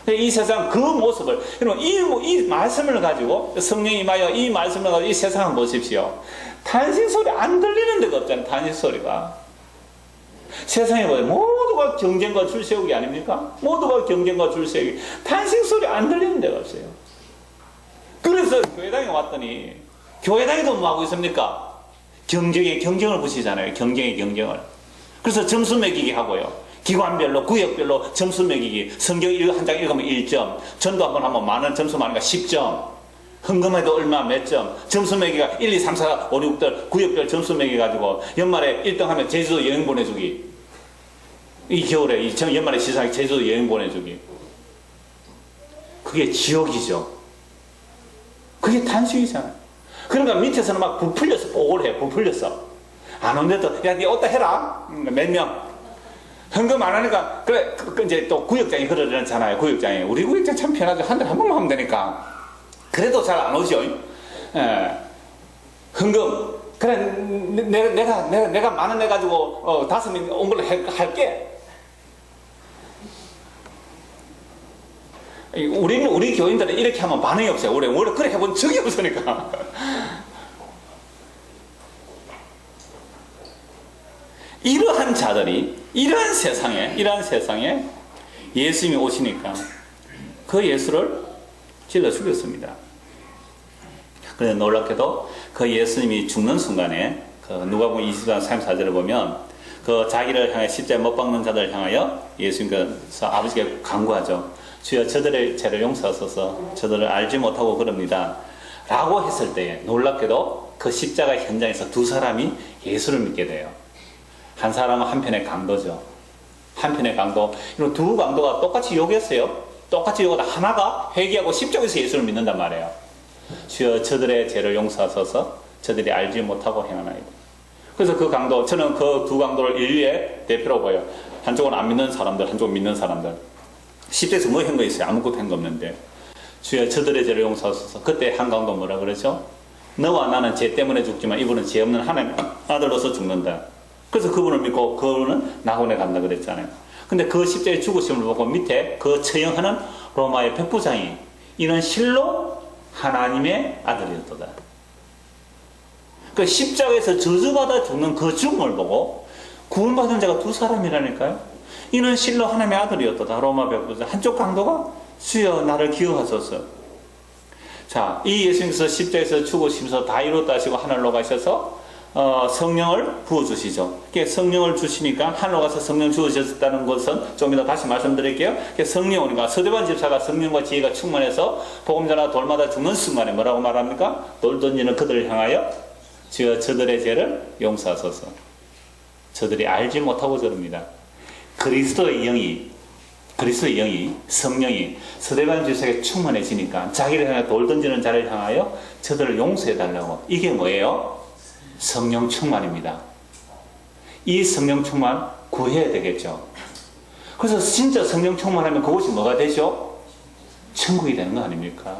이 세상 그 모습을, 여러분, 이 말씀을 가지고, 성령이 임하여 이 말씀을 가지고 이 세상을 보십시오. 탄식 소리 안 들리는 데가 없잖아요. 탄식 소리가. 세상에 보면 모두가 경쟁과 줄세우기 아닙니까? 모두가 경쟁과 줄세우기. 탄식 소리 안 들리는 데가 없어요. 그래서 교회당에 왔더니 교회당에도 뭐 하고 있습니까? 경쟁에 경쟁을 붙이잖아요. 경쟁에 경쟁을. 그래서 점수 매기기 하고요. 기관별로 구역별로 점수 매기기. 성경 한 장 읽으면 1점, 전도 한번 하면 많은 점수 많으니까 10점, 헌금해도 얼마 몇 점, 점수 매기가 1, 2, 3, 4, 5, 6들 구역별 점수 매기가지고 연말에 1등 하면 제주도 여행 보내주기. 이 겨울에 연말에 시상에 제주도 여행 보내주기. 그게 지옥이죠. 그게 탄식이잖아요. 그러니까 밑에서는 막 부풀려서 보고를 해요. 부풀려서 안 온데도 야, 니 어디다 해라. 몇 명. 헌금 안 하니까 그래. 이제 또 구역장이 그러잖아요. 구역장이. 우리 구역장 참 편하죠. 한 달에 한 번만 하면 되니까. 그래도 잘 안 오죠. 예. 헌금. 그래, 내가 만 원 내가지고, 5명 온 걸로 할게. 우리 교인들은 이렇게 하면 반응이 없어요. 원래 그렇게 해본 적이 없으니까. 이러한 자들이 이러한 세상에 예수님이 오시니까 그 예수를 찔러 죽였습니다. 그런데 놀랍게도 그 예수님이 죽는 순간에 그 누가복음 20장 34절을 보면 그 자기를 향해 십자가에 못 박는 자들을 향하여 예수님께서 아버지께 간구하죠. 주여 저들의 죄를 용서하소서. 저들을 알지 못하고 그럽니다. 라고 했을 때 놀랍게도 그 십자가 현장에서 두 사람이 예수를 믿게 돼요. 한 사람은 한편의 강도죠. 한편의 강도. 이런 두 강도가 똑같이 욕했어요. 똑같이 욕하다 하나가 회개하고 십자가에서 예수를 믿는단 말이에요. 주여 저들의 죄를 용서하소서. 저들이 알지 못하고 행하나이다. 그래서 그 강도, 저는 그 두 강도를 인류의 대표로 보여요. 한쪽은 안 믿는 사람들, 한쪽은 믿는 사람들. 십자가에서 뭐 한 거 있어요? 아무것도 한 거 없는데. 주여 저들의 죄를 용서하소서. 그때 한 강도 뭐라 그러죠? 너와 나는 죄 때문에 죽지만 이분은 죄 없는 하나님 아들로서 죽는다. 그래서 그분을 믿고 그분은 낙원에 간다 그랬잖아요. 근데 그 십자가의 죽으심을 보고 밑에 그 처형하는 로마의 백부장이 이는 실로 하나님의 아들이었도다. 그 십자가에서 저주받아 죽는 그 죽음을 보고 구원받은 자가 두 사람이라니까요. 이는 실로 하나님의 아들이었도다. 로마 백부장. 한쪽 강도가 주여 나를 기억하소서. 자, 이 예수님께서 십자가에서 죽으시면서 다 이뤘다 하시고 하늘로 가셔서 성령을 부어주시죠. 성령을 주시니까 하늘로 가서 성령 주어졌다는 것은 좀 이따 다시 말씀드릴게요. 성령 오니까 서대반 집사가 성령과 지혜가 충만해서 복음 전하다 돌마다 죽는 순간에 뭐라고 말합니까? 돌 던지는 그들을 향하여 주여 저들의 죄를 용서하소서. 저들이 알지 못하고 저럽니다. 그리스도의 영이 성령이 서대반 집사에게 충만해지니까 자기를 향해 돌 던지는 자를 향하여 저들을 용서해달라고. 이게 뭐예요? 성령 충만입니다. 이 성령 충만 구해야 되겠죠. 그래서 진짜 성령 충만하면 그곳이 뭐가 되죠? 천국이 되는 거 아닙니까?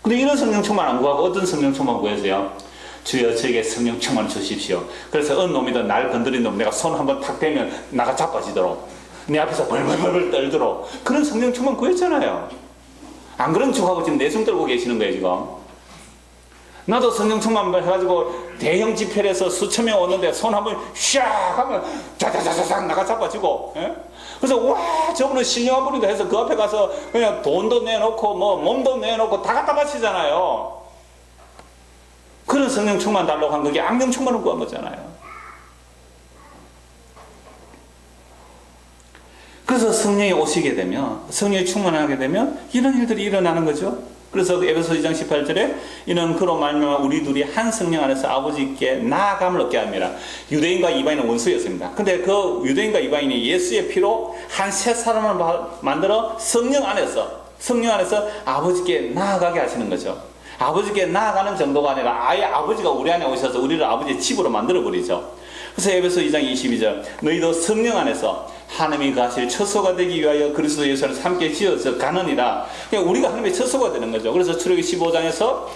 근데 이런 성령 충만 안 구하고 어떤 성령 충만 구해서요? 주여 저에게 성령 충만 주십시오. 그래서 어느 놈이든 날 건드린 놈 내가 손 한번 탁 대면 나가 자빠지도록 내 앞에서 벌벌벌 떨도록 그런 성령 충만 구했잖아요. 안 그런 척하고 지금 내숭 떨고 계시는 거예요 지금. 나도 성령 충만 해가지고 대형 집회에서 수천 명 오는데 손 한번 샥 하면 자자자자작 나가 자빠지고. 예? 그래서 와 저분은 신령한 분이다 해서 그 앞에 가서 그냥 돈도 내놓고 뭐 몸도 내놓고 다 갖다 바치잖아요. 그런 성령 충만 달라고 한 그게 악령 충만을 구한 거잖아요. 그래서 성령이 오시게 되면, 성령이 충만하게 되면 이런 일들이 일어나는 거죠. 그래서 에베소 2장 18절에 이는 그로 말미암아 우리 둘이 한 성령 안에서 아버지께 나아감을 얻게 합니다. 유대인과 이방인은 원수였습니다. 근데 그 유대인과 이방인이 예수의 피로 한 새 사람을 만들어 성령 안에서 아버지께 나아가게 하시는 거죠. 아버지께 나아가는 정도가 아니라 아예 아버지가 우리 안에 오셔서 우리를 아버지의 집으로 만들어버리죠. 그래서 에베소 2장 22절 너희도 성령 안에서 하나님이 가실 처소가 되기 위하여 그리스도 예수를 함께 지어서 가느니라. 그러니까 우리가 하나님의 처소가 되는 거죠. 그래서 출애굽기 15장에서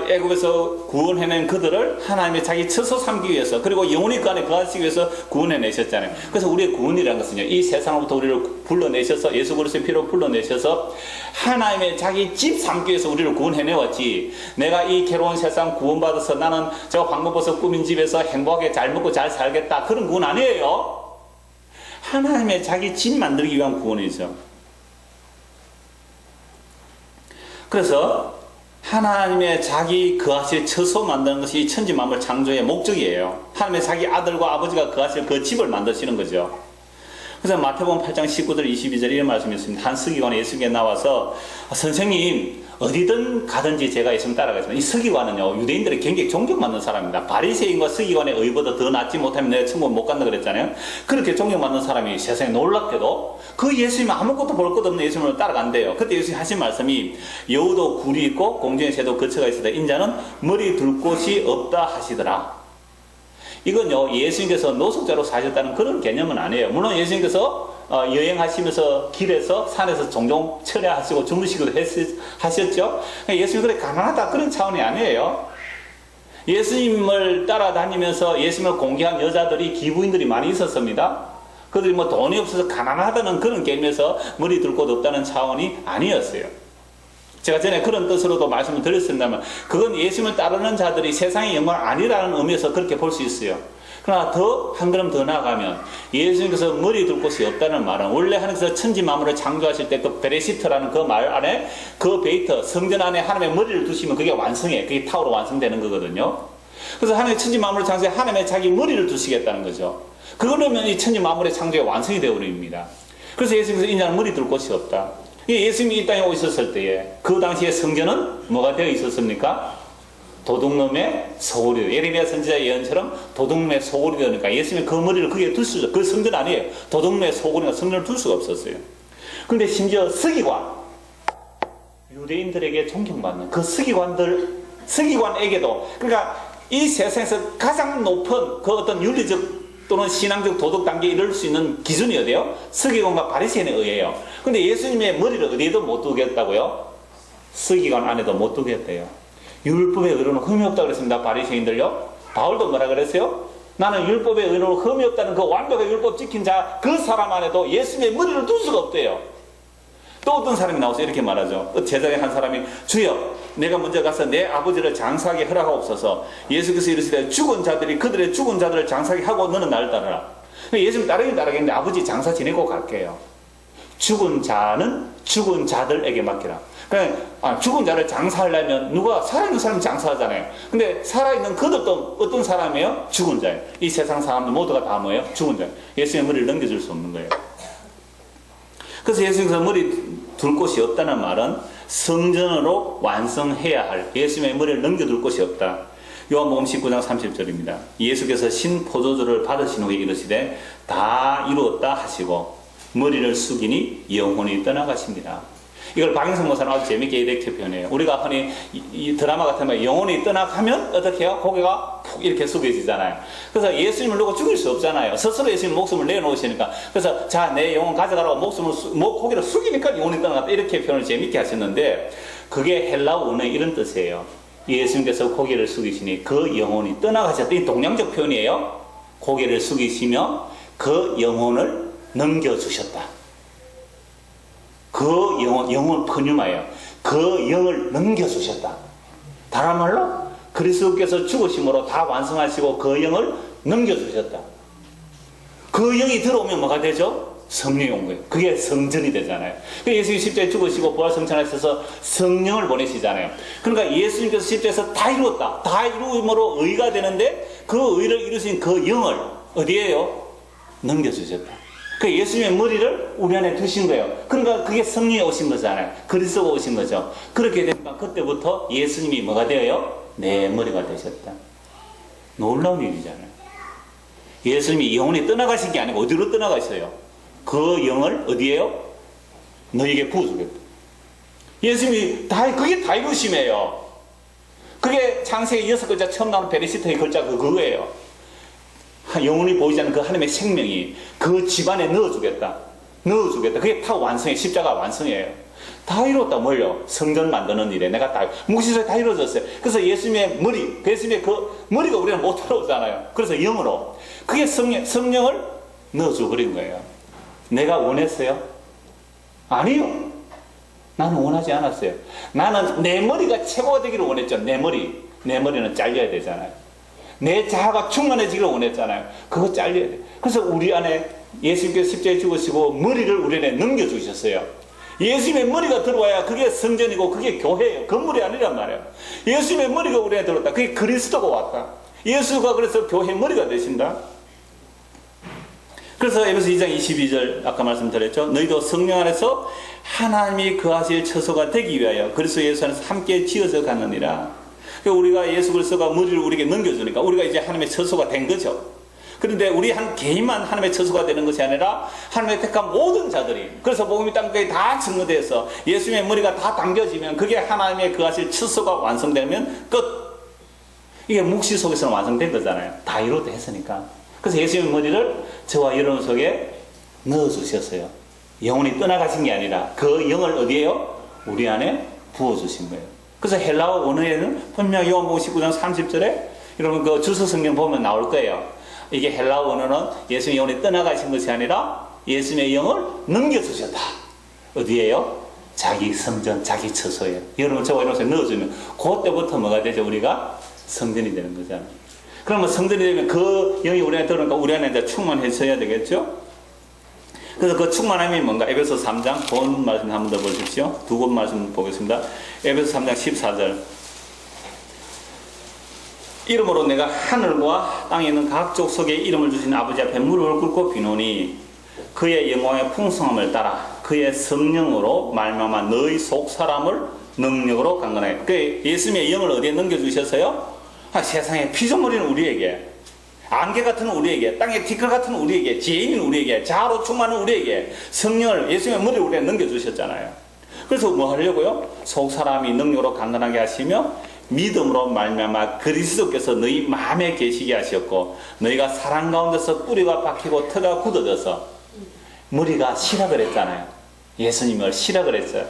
애굽에서 구원해낸 그들을 하나님의 자기 처소 삼기 위해서 그리고 영원히 그 안에 거하시기 위해서 구원해내셨잖아요. 그래서 우리의 구원이라는 것은요, 이 세상으로부터 우리를 불러내셔서 예수 그리스도의 피로 불러내셔서 하나님의 자기 집 삼기 위해서 우리를 구원해내왔지, 내가 이 괴로운 세상 구원받아서 나는 저 방금버섯 꾸민 집에서 행복하게 잘 먹고 잘 살겠다 그런 구원 아니에요. 하나님의 자기 집 만들기 위한 구원이죠. 그래서 하나님의 자기 거하실 처소 만드는 것이 이 천지 만물 창조의 목적이에요. 하나님의 자기 아들과 아버지가 거하실 그 집을 만드시는 거죠. 그래서 마태복음 8장 19절 22절 이런 말씀이 있습니다. 한 서기관이 예수님께 나와서 선생님 어디든 가든지 제가 예수님 따라가겠습니다. 이 서기관은요 유대인들이 굉장히 존경받는 사람입니다. 바리새인과 서기관의 의보다 더 낫지 못하면 내가 천국 못 간다 그랬잖아요. 그렇게 존경받는 사람이 세상에 놀랍게도 그 예수님 아무것도 볼 것 없는 예수님을 따라간대요. 그때 예수님 하신 말씀이 여우도 굴이 있고 공중의 새도 거처가 있으다. 인자는 머리 둘 곳이 없다 하시더라. 이건요 예수님께서 노숙자로 사셨다는 그런 개념은 아니에요. 물론 예수님께서 여행하시면서 길에서 산에서 종종 철야하시고 주무시기도 하셨죠. 예수님 그래 가난하다 그런 차원이 아니에요. 예수님을 따라다니면서 예수님을 공개한 여자들이 기부인들이 많이 있었습니다. 그들이 뭐 돈이 없어서 가난하다는 그런 개념에서 머리 둘 곳 없다는 차원이 아니었어요. 제가 전에 그런 뜻으로도 말씀을 드렸습니다만 그건 예수님을 따르는 자들이 세상의 영광 아니라는 의미에서 그렇게 볼 수 있어요. 그러나 한 걸음 더 나아가면 예수님께서 머리 둘 곳이 없다는 말은 원래 하나님께서 천지 만물을 창조하실 때 그 베레시트라는 그 말 안에 그 베이터 성전 안에 하나님의 머리를 두시면 그게 완성해. 그게 타오로 완성되는 거거든요. 그래서 하나님의 천지 만물을 창조해 하나님의 자기 머리를 두시겠다는 거죠. 그러면 이 천지 만물의 창조가 완성이 되어버립니다. 그래서 예수님께서 인자는 머리 둘 곳이 없다. 예수님이 이 땅에 오셨을 때에 그 당시에 성전은 뭐가 되어 있었습니까? 도둑놈의 소굴이, 예레미야 선지자의 예언처럼 도둑놈의 소굴이 되니까 예수님이 그 머리를 거기에 둘 수, 그 성전 아니에요. 도둑놈의 소굴이나 성전을 둘 수가 없었어요. 그런데 심지어 서기관, 유대인들에게 존경받는 그 서기관에게도, 그러니까 이 세상에서 가장 높은 그 어떤 윤리적 또는 신앙적 도덕 단계에 이를 수 있는 기준이 어디예요? 서기관과 바리새인에 의해요. 근데 예수님의 머리를 어디에도 못 두겠다고요? 서기관 안에도 못 두겠대요. 율법의 의로는 흠이 없다고 그랬습니다. 바리새인들요. 바울도 뭐라 그랬어요? 나는 율법의 의로는 흠이 없다는 그 완벽하게 율법 지킨 자, 그 사람 안에도 예수님의 머리를 둘 수가 없대요. 또 어떤 사람이 나와서 이렇게 말하죠. 제자의 한 사람이, 주여, 내가 먼저 가서 내 아버지를 장사하게 허락하옵소서. 예수께서 이르시되 죽은 자들이 그들의 죽은 자들을 장사하게 하고 너는 나를 따르라. 예수님 따르긴 따르겠는데 아버지 장사 지내고 갈게요. 죽은 자는 죽은 자들에게 맡기라. 그러니까 죽은 자를 장사하려면 누가 살아있는 사람이 장사하잖아요. 근데 살아있는 그들도 어떤 사람이에요? 죽은 자예요. 이 세상 사람들 모두가 다 뭐예요? 죽은 자예요. 예수님의 머리를 넘겨줄 수 없는 거예요. 그래서 예수님께서 머리 둘 곳이 없다는 말은 성전으로 완성해야 할 예수님의 머리를 넘겨둘 곳이 없다. 요한복음 19장 30절입니다. 예수께서 신포도주를 받으신 후에 이르시되 다 이루었다 하시고 머리를 숙이니 영혼이 떠나가십니다. 이걸 박영성 목사는 아주 재밌게 이렇게 표현해요. 우리가 흔히 이 드라마 같은 거 영혼이 떠나가면 어떻게 해요? 고개가 푹 이렇게 숙여지잖아요. 그래서 예수님을 누가 죽일 수 없잖아요. 스스로 예수님 목숨을 내놓으시니까. 그래서 자, 내 영혼 가져가라고 고개를 숙이니까 영혼이 떠나갔다. 이렇게 표현을 재밌게 하셨는데 그게 헬라어 원어의 이런 뜻이에요. 예수님께서 고개를 숙이시니 그 영혼이 떠나가셨다. 이 동양적 표현이에요. 고개를 숙이시며 그 영혼을 넘겨주셨다. 그 영혼 푸뉴마예요. 그 영을 넘겨주셨다. 다른 말로 그리스도께서 죽으심으로 다 완성하시고 그 영을 넘겨주셨다. 그 영이 들어오면 뭐가 되죠? 성령이 온 거예요. 그게 성전이 되잖아요. 예수님이 십자가에 죽으시고 부활성천에 있어서 성령을 보내시잖아요. 그러니까 예수님께서 십자가에서 다 이루었다. 다 이루음으로 의가 되는데 그 의를 이루신 그 영을 어디에요? 넘겨주셨다. 그 예수님의 머리를 우리 안에 두신 거예요. 그러니까 그게 성령이 오신 거잖아요. 그리스도가 오신 거죠. 그렇게 되니까 그때부터 예수님이 뭐가 되어요? 내 머리가 되셨다. 놀라운 일이잖아요. 예수님이 영혼이 떠나가신 게 아니고 어디로 떠나가셔요? 그 영을 어디에요? 너에게 부어주겠다. 예수님이 그게 다 이루심이에요. 그게 창세기 6글자 처음 나오는 베레시트의 글자 그거예요. 영혼이 보이지 않는 그 하나님의 생명이 그 집안에 넣어주겠다. 그게 다 완성해. 십자가 완성이에요. 다 이뤘다. 뭘요? 성전 만드는 일에 내가 다 묵시소에 다 이루어졌어요. 그래서 예수님의 머리, 예수님의 그 머리가 우리는 못 들어오잖아요. 그래서 영으로 그게 성령을 넣어줘 버린 거예요. 내가 원했어요? 아니요. 나는 원하지 않았어요. 나는 내 머리가 최고가 되기를 원했죠. 내 머리는 잘려야 되잖아요. 내 자아가 충만해지기를 원했잖아요. 그거 잘려야 돼. 그래서 우리 안에 예수님께서 십자가에 죽으시고 머리를 우리 안에 넘겨주셨어요. 예수님의 머리가 들어와야 그게 성전이고 그게 교회예요. 건물이 아니란 말이에요. 예수님의 머리가 우리 안에 들어왔다. 그게 그리스도가 왔다. 예수가 그래서 교회 머리가 되신다. 그래서 에베소 2장 22절 아까 말씀드렸죠. 너희도 성령 안에서 하나님이 거하실 처소가 되기 위하여 그리스도 예수 안에서 함께 지어져 가느니라. 우리가 예수 그리스도가 머리를 우리에게 넘겨주니까 우리가 이제 하나님의 처소가 된 거죠. 그런데 우리 한 개인만 하나님의 처소가 되는 것이 아니라 하나님의 택한 모든 자들이, 그래서 복음이 땅까지 다 증거돼서 예수님의 머리가 다 당겨지면 그게 하나님의 거하실 처소가 완성되면 끝. 이게 묵시 속에서는 완성된 거잖아요. 다 이루어도 했으니까. 그래서 예수님의 머리를 저와 여러분 속에 넣어주셨어요. 영혼이 떠나가신 게 아니라 그 영을 어디에요? 우리 안에 부어주신 거예요. 그래서 헬라어 원어에는 분명히 요한복음 19장 30절에 여러분 그 주석 성경 보면 나올 거예요. 이게 헬라어 원어는 예수님의 영혼이 떠나가신 것이 아니라 예수님의 영을 넘겨주셨다. 어디에요? 자기 성전, 자기 처소에. 여러분 저와 여러분 넣어주면 그때부터 뭐가 되죠? 우리가 성전이 되는 거잖아요. 그러면 성전이 되면 그 영이 우리 안에 들어오니까 우리 안에 이제 충만해져야 되겠죠? 그래서 그 충만함이 뭔가? 에베소 3장 본 말씀 한 번 더 보십시오. 두 권 말씀 보겠습니다. 에베소 3장 14절. 이름으로 내가 하늘과 땅에 있는 각 족속에 이름을 주신 아버지 앞에 무릎을 꿇고 비노니 그의 영광의 풍성함을 따라 그의 성령으로 말미암아 너희 속 사람을 능력으로 강건하게. 그 예수님의 영을 어디에 넘겨주셨어요? 세상에 피조물인 우리에게, 안개 같은 우리에게, 땅의 티끌 같은 우리에게, 지혜 있는 우리에게, 자아로 충만한 우리에게 성령을 예수님의 머리에 우리에 넘겨주셨잖아요. 그래서 뭐 하려고요? 속 사람이 능력으로 강건하게 하시며 믿음으로 말미암아 그리스도께서 너희 마음에 계시게 하셨고 너희가 사랑 가운데서 뿌리가 박히고 터가 굳어져서 머리가 시라 그랬잖아요. 예수님을 시라 그랬어요.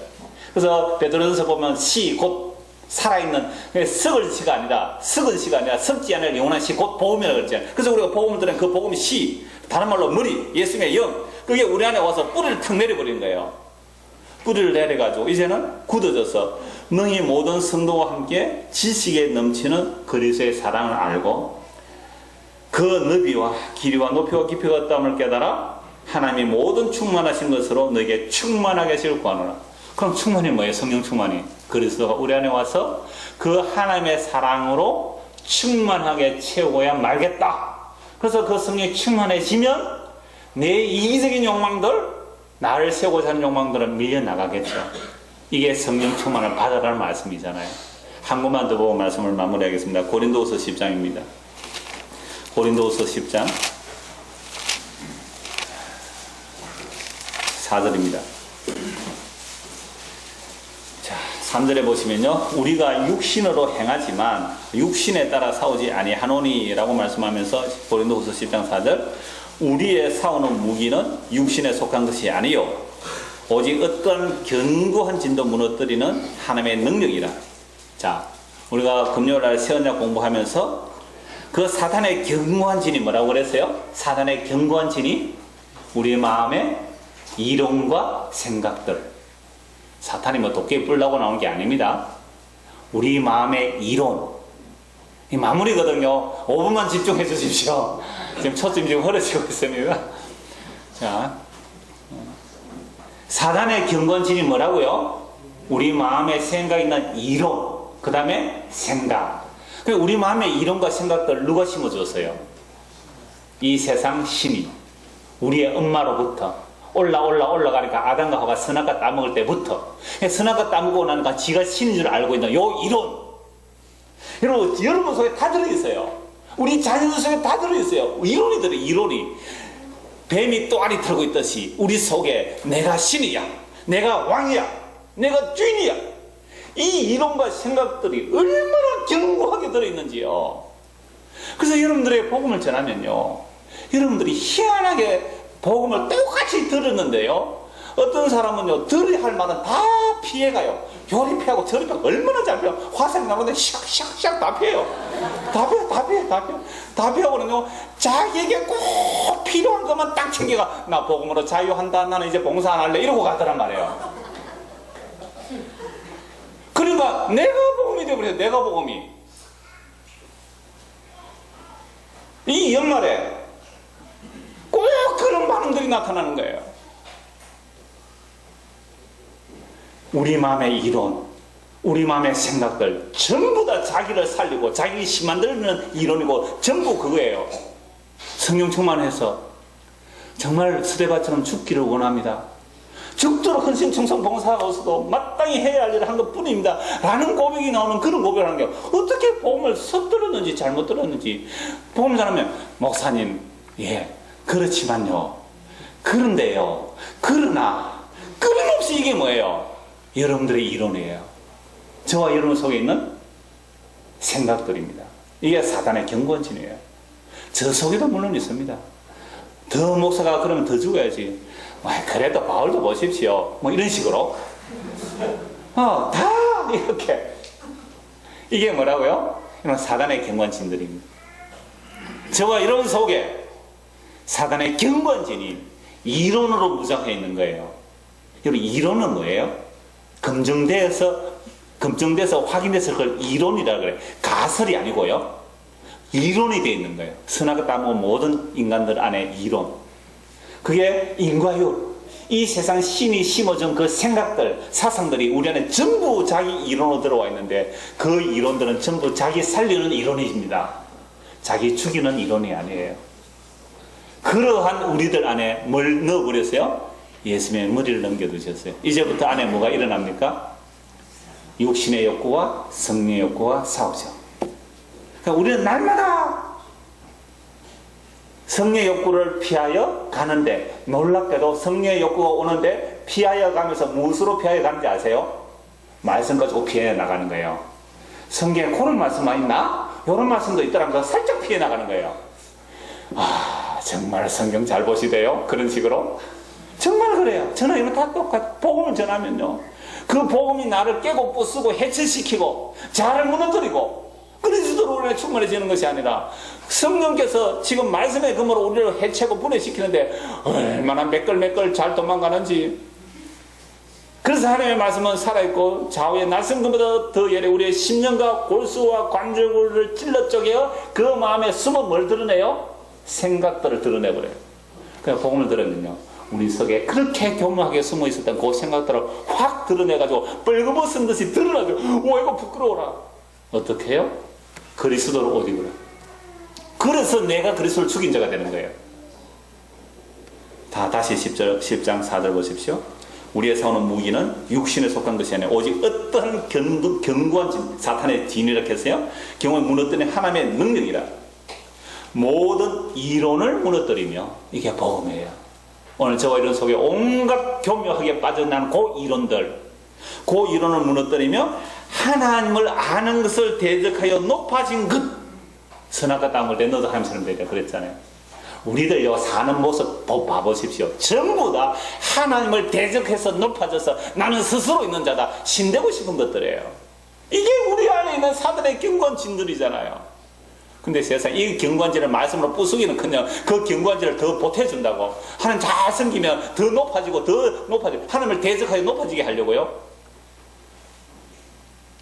그래서 베드로전서 보면 시 곧 살아있는 썩을 시가 아니라 썩은 시가 아니라 썩지 않을 영원한 시 곧 복음이라고 그랬잖아요. 그래서 우리가 복음을 들은 그 복음이 시, 다른 말로 머리, 예수님의 영, 그게 우리 안에 와서 뿌리를 턱 내려버린 거예요. 뿌리를 내려가지고 이제는 굳어져서 너희 모든 성도와 함께 지식에 넘치는 그리스도의 사랑을 알고 그 너비와 길이와 높이와 깊이가 어떠함을 깨달아 하나님이 모든 충만하신 것으로 너에게 충만하게 하시길 구하노라. 그럼 충만이 뭐예요? 성령 충만이. 그리스도가 우리 안에 와서 그 하나님의 사랑으로 충만하게 채우고야 말겠다. 그래서 그 성령이 충만해지면 내 이기적인 욕망들, 나를 세우고자 하는 욕망들은 밀려나가겠죠. 이게 성령 충만을 받아라는 말씀이잖아요. 한 것만 더 보고 말씀을 마무리하겠습니다. 고린도후서 10장입니다. 고린도후서 10장 4절입니다. 자, 3절에 보시면요. 우리가 육신으로 행하지만 육신에 따라 싸우지 아니하노니라고 말씀하면서 고린도후서 10장 4절 우리의 싸우는 무기는 육신에 속한 것이 아니요 오직 어떤 견고한 진도 무너뜨리는 하나님의 능력이라. 자, 우리가 금요일날 세언약 공부하면서 그 사탄의 견고한 진이 뭐라고 그랬어요? 사탄의 견고한 진이 우리 마음의 이론과 생각들. 사탄이 뭐 도끼에 뿔라고 나오는 게 아닙니다. 우리 마음의 이론. 이 마무리거든요. 5분만 집중해 주십시오. 지금 초점 지금 흐려지고 있습니다. 자, 사단의 견고한진이 뭐라고요? 우리 마음에 생각 있는 이론, 그 다음에 생각. 우리 마음의 이론과 생각들 누가 심어줬어요? 이 세상 신이 우리의 엄마로부터 올라가니까 아담과 하와가 선악과 따먹을 때부터 선악과 따먹고 나니까 지가 신인 줄 알고 있는 요 이론. 여러분 속에 다 들어있어요. 우리 자녀들 속에 다 들어있어요. 이론이 들어요. 이론이. 뱀이 또아리 털고 있듯이 우리 속에 내가 신이야, 내가 왕이야, 내가 주인이야, 이 이론과 생각들이 얼마나 견고하게 들어있는지요. 그래서 여러분들의 복음을 전하면요, 여러분들이 희한하게 복음을 똑같이 들었는데요, 어떤 사람은요 들어야 할 말은 다 피해가요. 요리 피하고 저리 피하고 얼마나 잘 피해요. 화살 나오는데 샥샥샥 다 피해요. 다 피하고는요 자기에게 꼭 필요한 것만 딱 챙겨가. 나 복음으로 자유한다, 나는 이제 봉사 안 할래, 이러고 가더란 말이에요. 그러니까 내가 복음이 되어버려요. 내가 복음이. 이 연말에 꼭 그런 반응들이 나타나는 거예요. 우리 마음의 이론, 우리 마음의 생각들 전부 다 자기를 살리고 자기 힘 만들는 이론이고 전부 그거예요. 성령 충만해서 정말 스데바처럼 죽기를 원합니다. 죽도록 헌신 충성 봉사하고 있어도 마땅히 해야 할 일을 한 것뿐입니다 라는 고백이 나오는 그런 고백을 하는 게 어떻게 복음을 섣들었는지 잘못 들었는지. 복음 잘하면 목사님, 예 그렇지만요, 그런데요, 그러나 끊임없이 이게 뭐예요? 여러분들의 이론이에요. 저와 여러분 속에 있는 생각들입니다. 이게 사단의 견고한진이에요. 저 속에도 물론 있습니다. 더 목사가 그러면 더 죽어야지. 그래도 바울도 보십시오. 뭐 이런 식으로. 다 이렇게. 이게 뭐라고요? 이건 사단의 견고한진들입니다. 저와 여러분 속에 사단의 견고한진이 이론으로 무장해 있는 거예요. 여러분, 이론은 뭐예요? 검증돼서 확인돼서 그걸 이론이라 그래. 가설이 아니고요. 이론이 되어 있는 거예요. 선악을 따먹은 모든 인간들 안에 이론. 그게 인과율. 이 세상 신이 심어준 그 생각들, 사상들이 우리 안에 전부 자기 이론으로 들어와 있는데 그 이론들은 전부 자기 살리는 이론입니다. 자기 죽이는 이론이 아니에요. 그러한 우리들 안에 뭘 넣어버렸어요? 예수님의 머리를 넘겨두셨어요. 이제부터 안에 뭐가 일어납니까? 육신의 욕구와 성령의 욕구가 싸우죠. 그러니까 우리는 날마다 성령의 욕구를 피하여 가는데, 놀랍게도 성령의 욕구가 오는데 피하여 가면서 무엇으로 피하여 가는지 아세요? 말씀 가지고 피해 나가는 거예요. 성경에 그런 말씀만 있나? 이런 말씀도 있더라는 거 살짝 피해 나가는 거예요. 아, 정말 성경 잘 보시대요. 그런 식으로. 정말 그래요. 전화 이거 다 똑같아. 복음을 전하면요, 그 복음이 나를 깨고 부수고 해체시키고 자를 무너뜨리고 그리스도로 우리가 충만해지는 것이 아니라 성령께서 지금 말씀의 금으로 우리를 해체고 분해시키는데 얼마나 매끌매끌 잘 도망가는지. 그래서 하나님의 말씀은 살아있고 좌우의 날성금보다 더 예래 우리의 심령과 골수와 관절을 찔러 쪼개어 그 마음에 숨어 뭘 드러내요? 생각들을 드러내버려요. 그냥 복음을 들으면요, 우리 속에 그렇게 교묘하게 숨어 있었던 그 생각들을 확 드러내가지고 벌거벗은 듯이 드러나죠. 와, 이거 부끄러워라. 어떻게 해요? 그리스도를 옷 입으라. 그래서 내가 그리스도를 죽인 자가 되는 거예요. 다시 10장 4절 보십시오. 우리의 싸우는 무기는 육신에 속한 것이 아니라 오직 어떤 견고한 사탄의 진이라고 했어요. 경험을 무너뜨리는 하나님의 능력이라. 모든 이론을 무너뜨리며, 이게 복음이에요. 오늘 저와 이론 속에 온갖 교묘하게 빠져나는 그 이론들, 그 이론을 무너뜨리며 하나님을 아는 것을 대적하여 높아진 것. 선악과 땅을 내 너도 하나님 사람 되려 그랬잖아요. 우리들요 사는 모습 봐보십시오. 전부 다 하나님을 대적해서 높아져서 나는 스스로 있는 자다, 신되고 싶은 것들이에요. 이게 우리 안에 있는 사단의 견고한 진들이잖아요. 근데 세상 이 경관지를 말씀으로 부수기는 그냥 그 경관지를 더 보태준다고, 하나님 잘 섬기면 더 높아지고 하나님을 대적하여 높아지게 하려고요.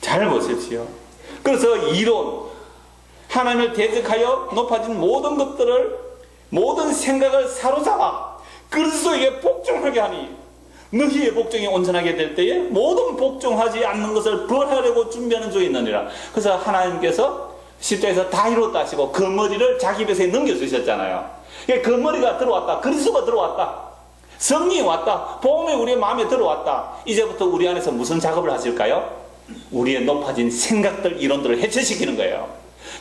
잘 보십시오. 그래서 이론, 하나님을 대적하여 높아진 모든 것들을, 모든 생각을 사로잡아 그리스도에게 복종하게 하니 너희의 복종이 온전하게 될 때에 모든 복종하지 않는 것을 벌하려고 준비하는 중에 있느니라. 그래서 하나님께서 십자에서 다 이뤘다 하시고 그 머리를 자기 뱃에 넘겨주셨잖아요. 그 머리가 들어왔다. 그리스도가 들어왔다. 성령이 왔다. 복음이 우리의 마음에 들어왔다. 이제부터 우리 안에서 무슨 작업을 하실까요? 우리의 높아진 생각들, 이론들을 해체시키는 거예요.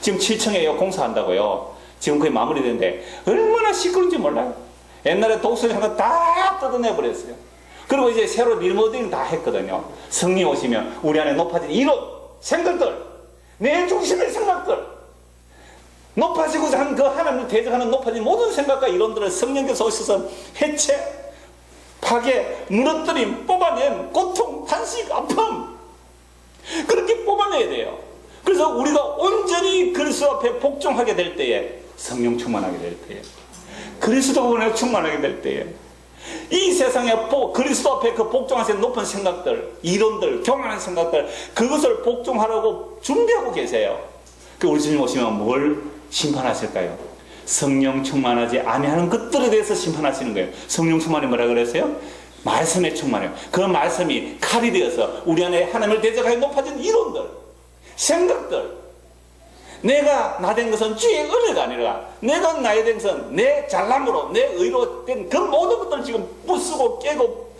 지금 7층에 공사한다고요. 지금 거의 마무리되는데 얼마나 시끄러운지 몰라요. 옛날에 독서실 한 거 다 뜯어내버렸어요. 그리고 이제 새로 리모델링 다 했거든요. 성령 오시면 우리 안에 높아진 이론, 생각들, 내 중심의 생각들, 높아지고자 하는 그 하나님을 대적하는 높아진 모든 생각과 이론들을 성령께서 오셔서 해체, 파괴, 무너뜨림, 뽑아낸 고통, 탄식, 아픔, 그렇게 뽑아내야 돼요. 그래서 우리가 온전히 그리스도 앞에 복종하게 될 때에, 성령 충만하게 될 때에, 그리스도 분에 충만하게 될 때에, 이 세상에 그리스도 앞에 그 복종하신 높은 생각들, 이론들, 교만한 생각들, 그것을 복종하라고 준비하고 계세요. 그 우리 주님 오시면 뭘 심판하실까요? 성령 충만하지 아니하는 것들에 대해서 심판하시는 거예요. 성령 충만이 뭐라 그랬어요? 말씀에 충만해요. 그 말씀이 칼이 되어서 우리 안에 하나님을 대적하여 높아진 이론들, 생각들, 내가 나 된 것은 주의 은혜가 아니라 내가 나에 된 것은 내 잘남으로, 내 의로 된 그 모든 것들을 지금 부수고 깨고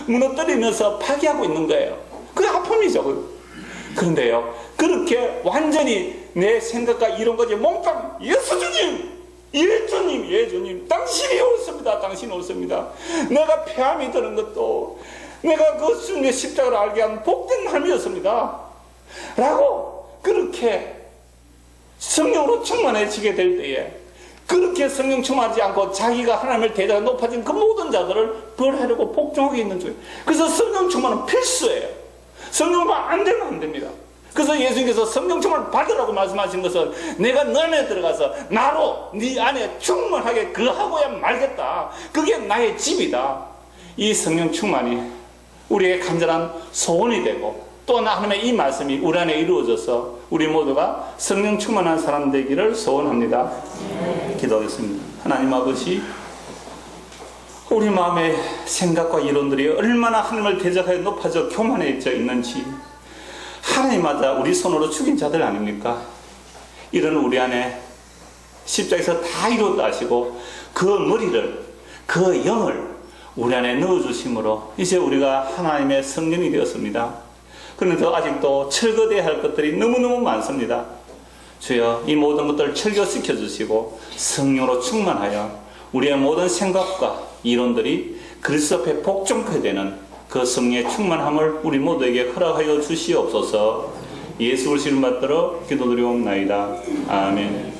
무너뜨리면서 파괴하고 있는 거예요. 그게 아픔이죠. 그런데요, 그렇게 완전히 내 생각과 이런 것이 몽땅 예수 주님, 예 주님, 예 주님, 당신이 옳습니다, 당신이 옳습니다. 내가 폐암이 드는 것도 내가 그 주님의 십자가를 알게 한 복된 삶이었습니다 라고 그렇게 성령으로 충만해지게 될 때에, 그렇게 성령 충만하지 않고 자기가 하나님을 대적하여 높아진 그 모든 자들을 벌하려고 복종하게 있는 중이에요. 그래서 성령 충만은 필수예요. 성령만 안 되면 안 됩니다. 그래서 예수님께서 성령 충만을 받으라고 말씀하신 것은 내가 너 안에 들어가서 나로 네 안에 충만하게 거하고야 말겠다. 그게 나의 집이다. 이 성령 충만이 우리의 간절한 소원이 되고 또 하나님의 이 말씀이 우리 안에 이루어져서 우리 모두가 성령 충만한 사람 되기를 소원합니다. 기도하겠습니다. 하나님 아버지, 우리 마음의 생각과 이론들이 얼마나 하나님을 대적하여 높아져 교만해져 있는지, 하나님마다 우리 손으로 죽인 자들 아닙니까? 이런 우리 안에 십자가에서 다 이루었다 하시고 그 머리를, 그 영을 우리 안에 넣어주심으로 이제 우리가 하나님의 성령이 되었습니다. 그런데 아직도 철거돼야 할 것들이 너무너무 많습니다. 주여, 이 모든 것들을 철거시켜 주시고 성령으로 충만하여 우리의 모든 생각과 이론들이 그리스도 앞에 복종케 되는 그 성령의 충만함을 우리 모두에게 허락하여 주시옵소서. 예수 그리스도 이름 받들어 기도드리옵나이다. 아멘.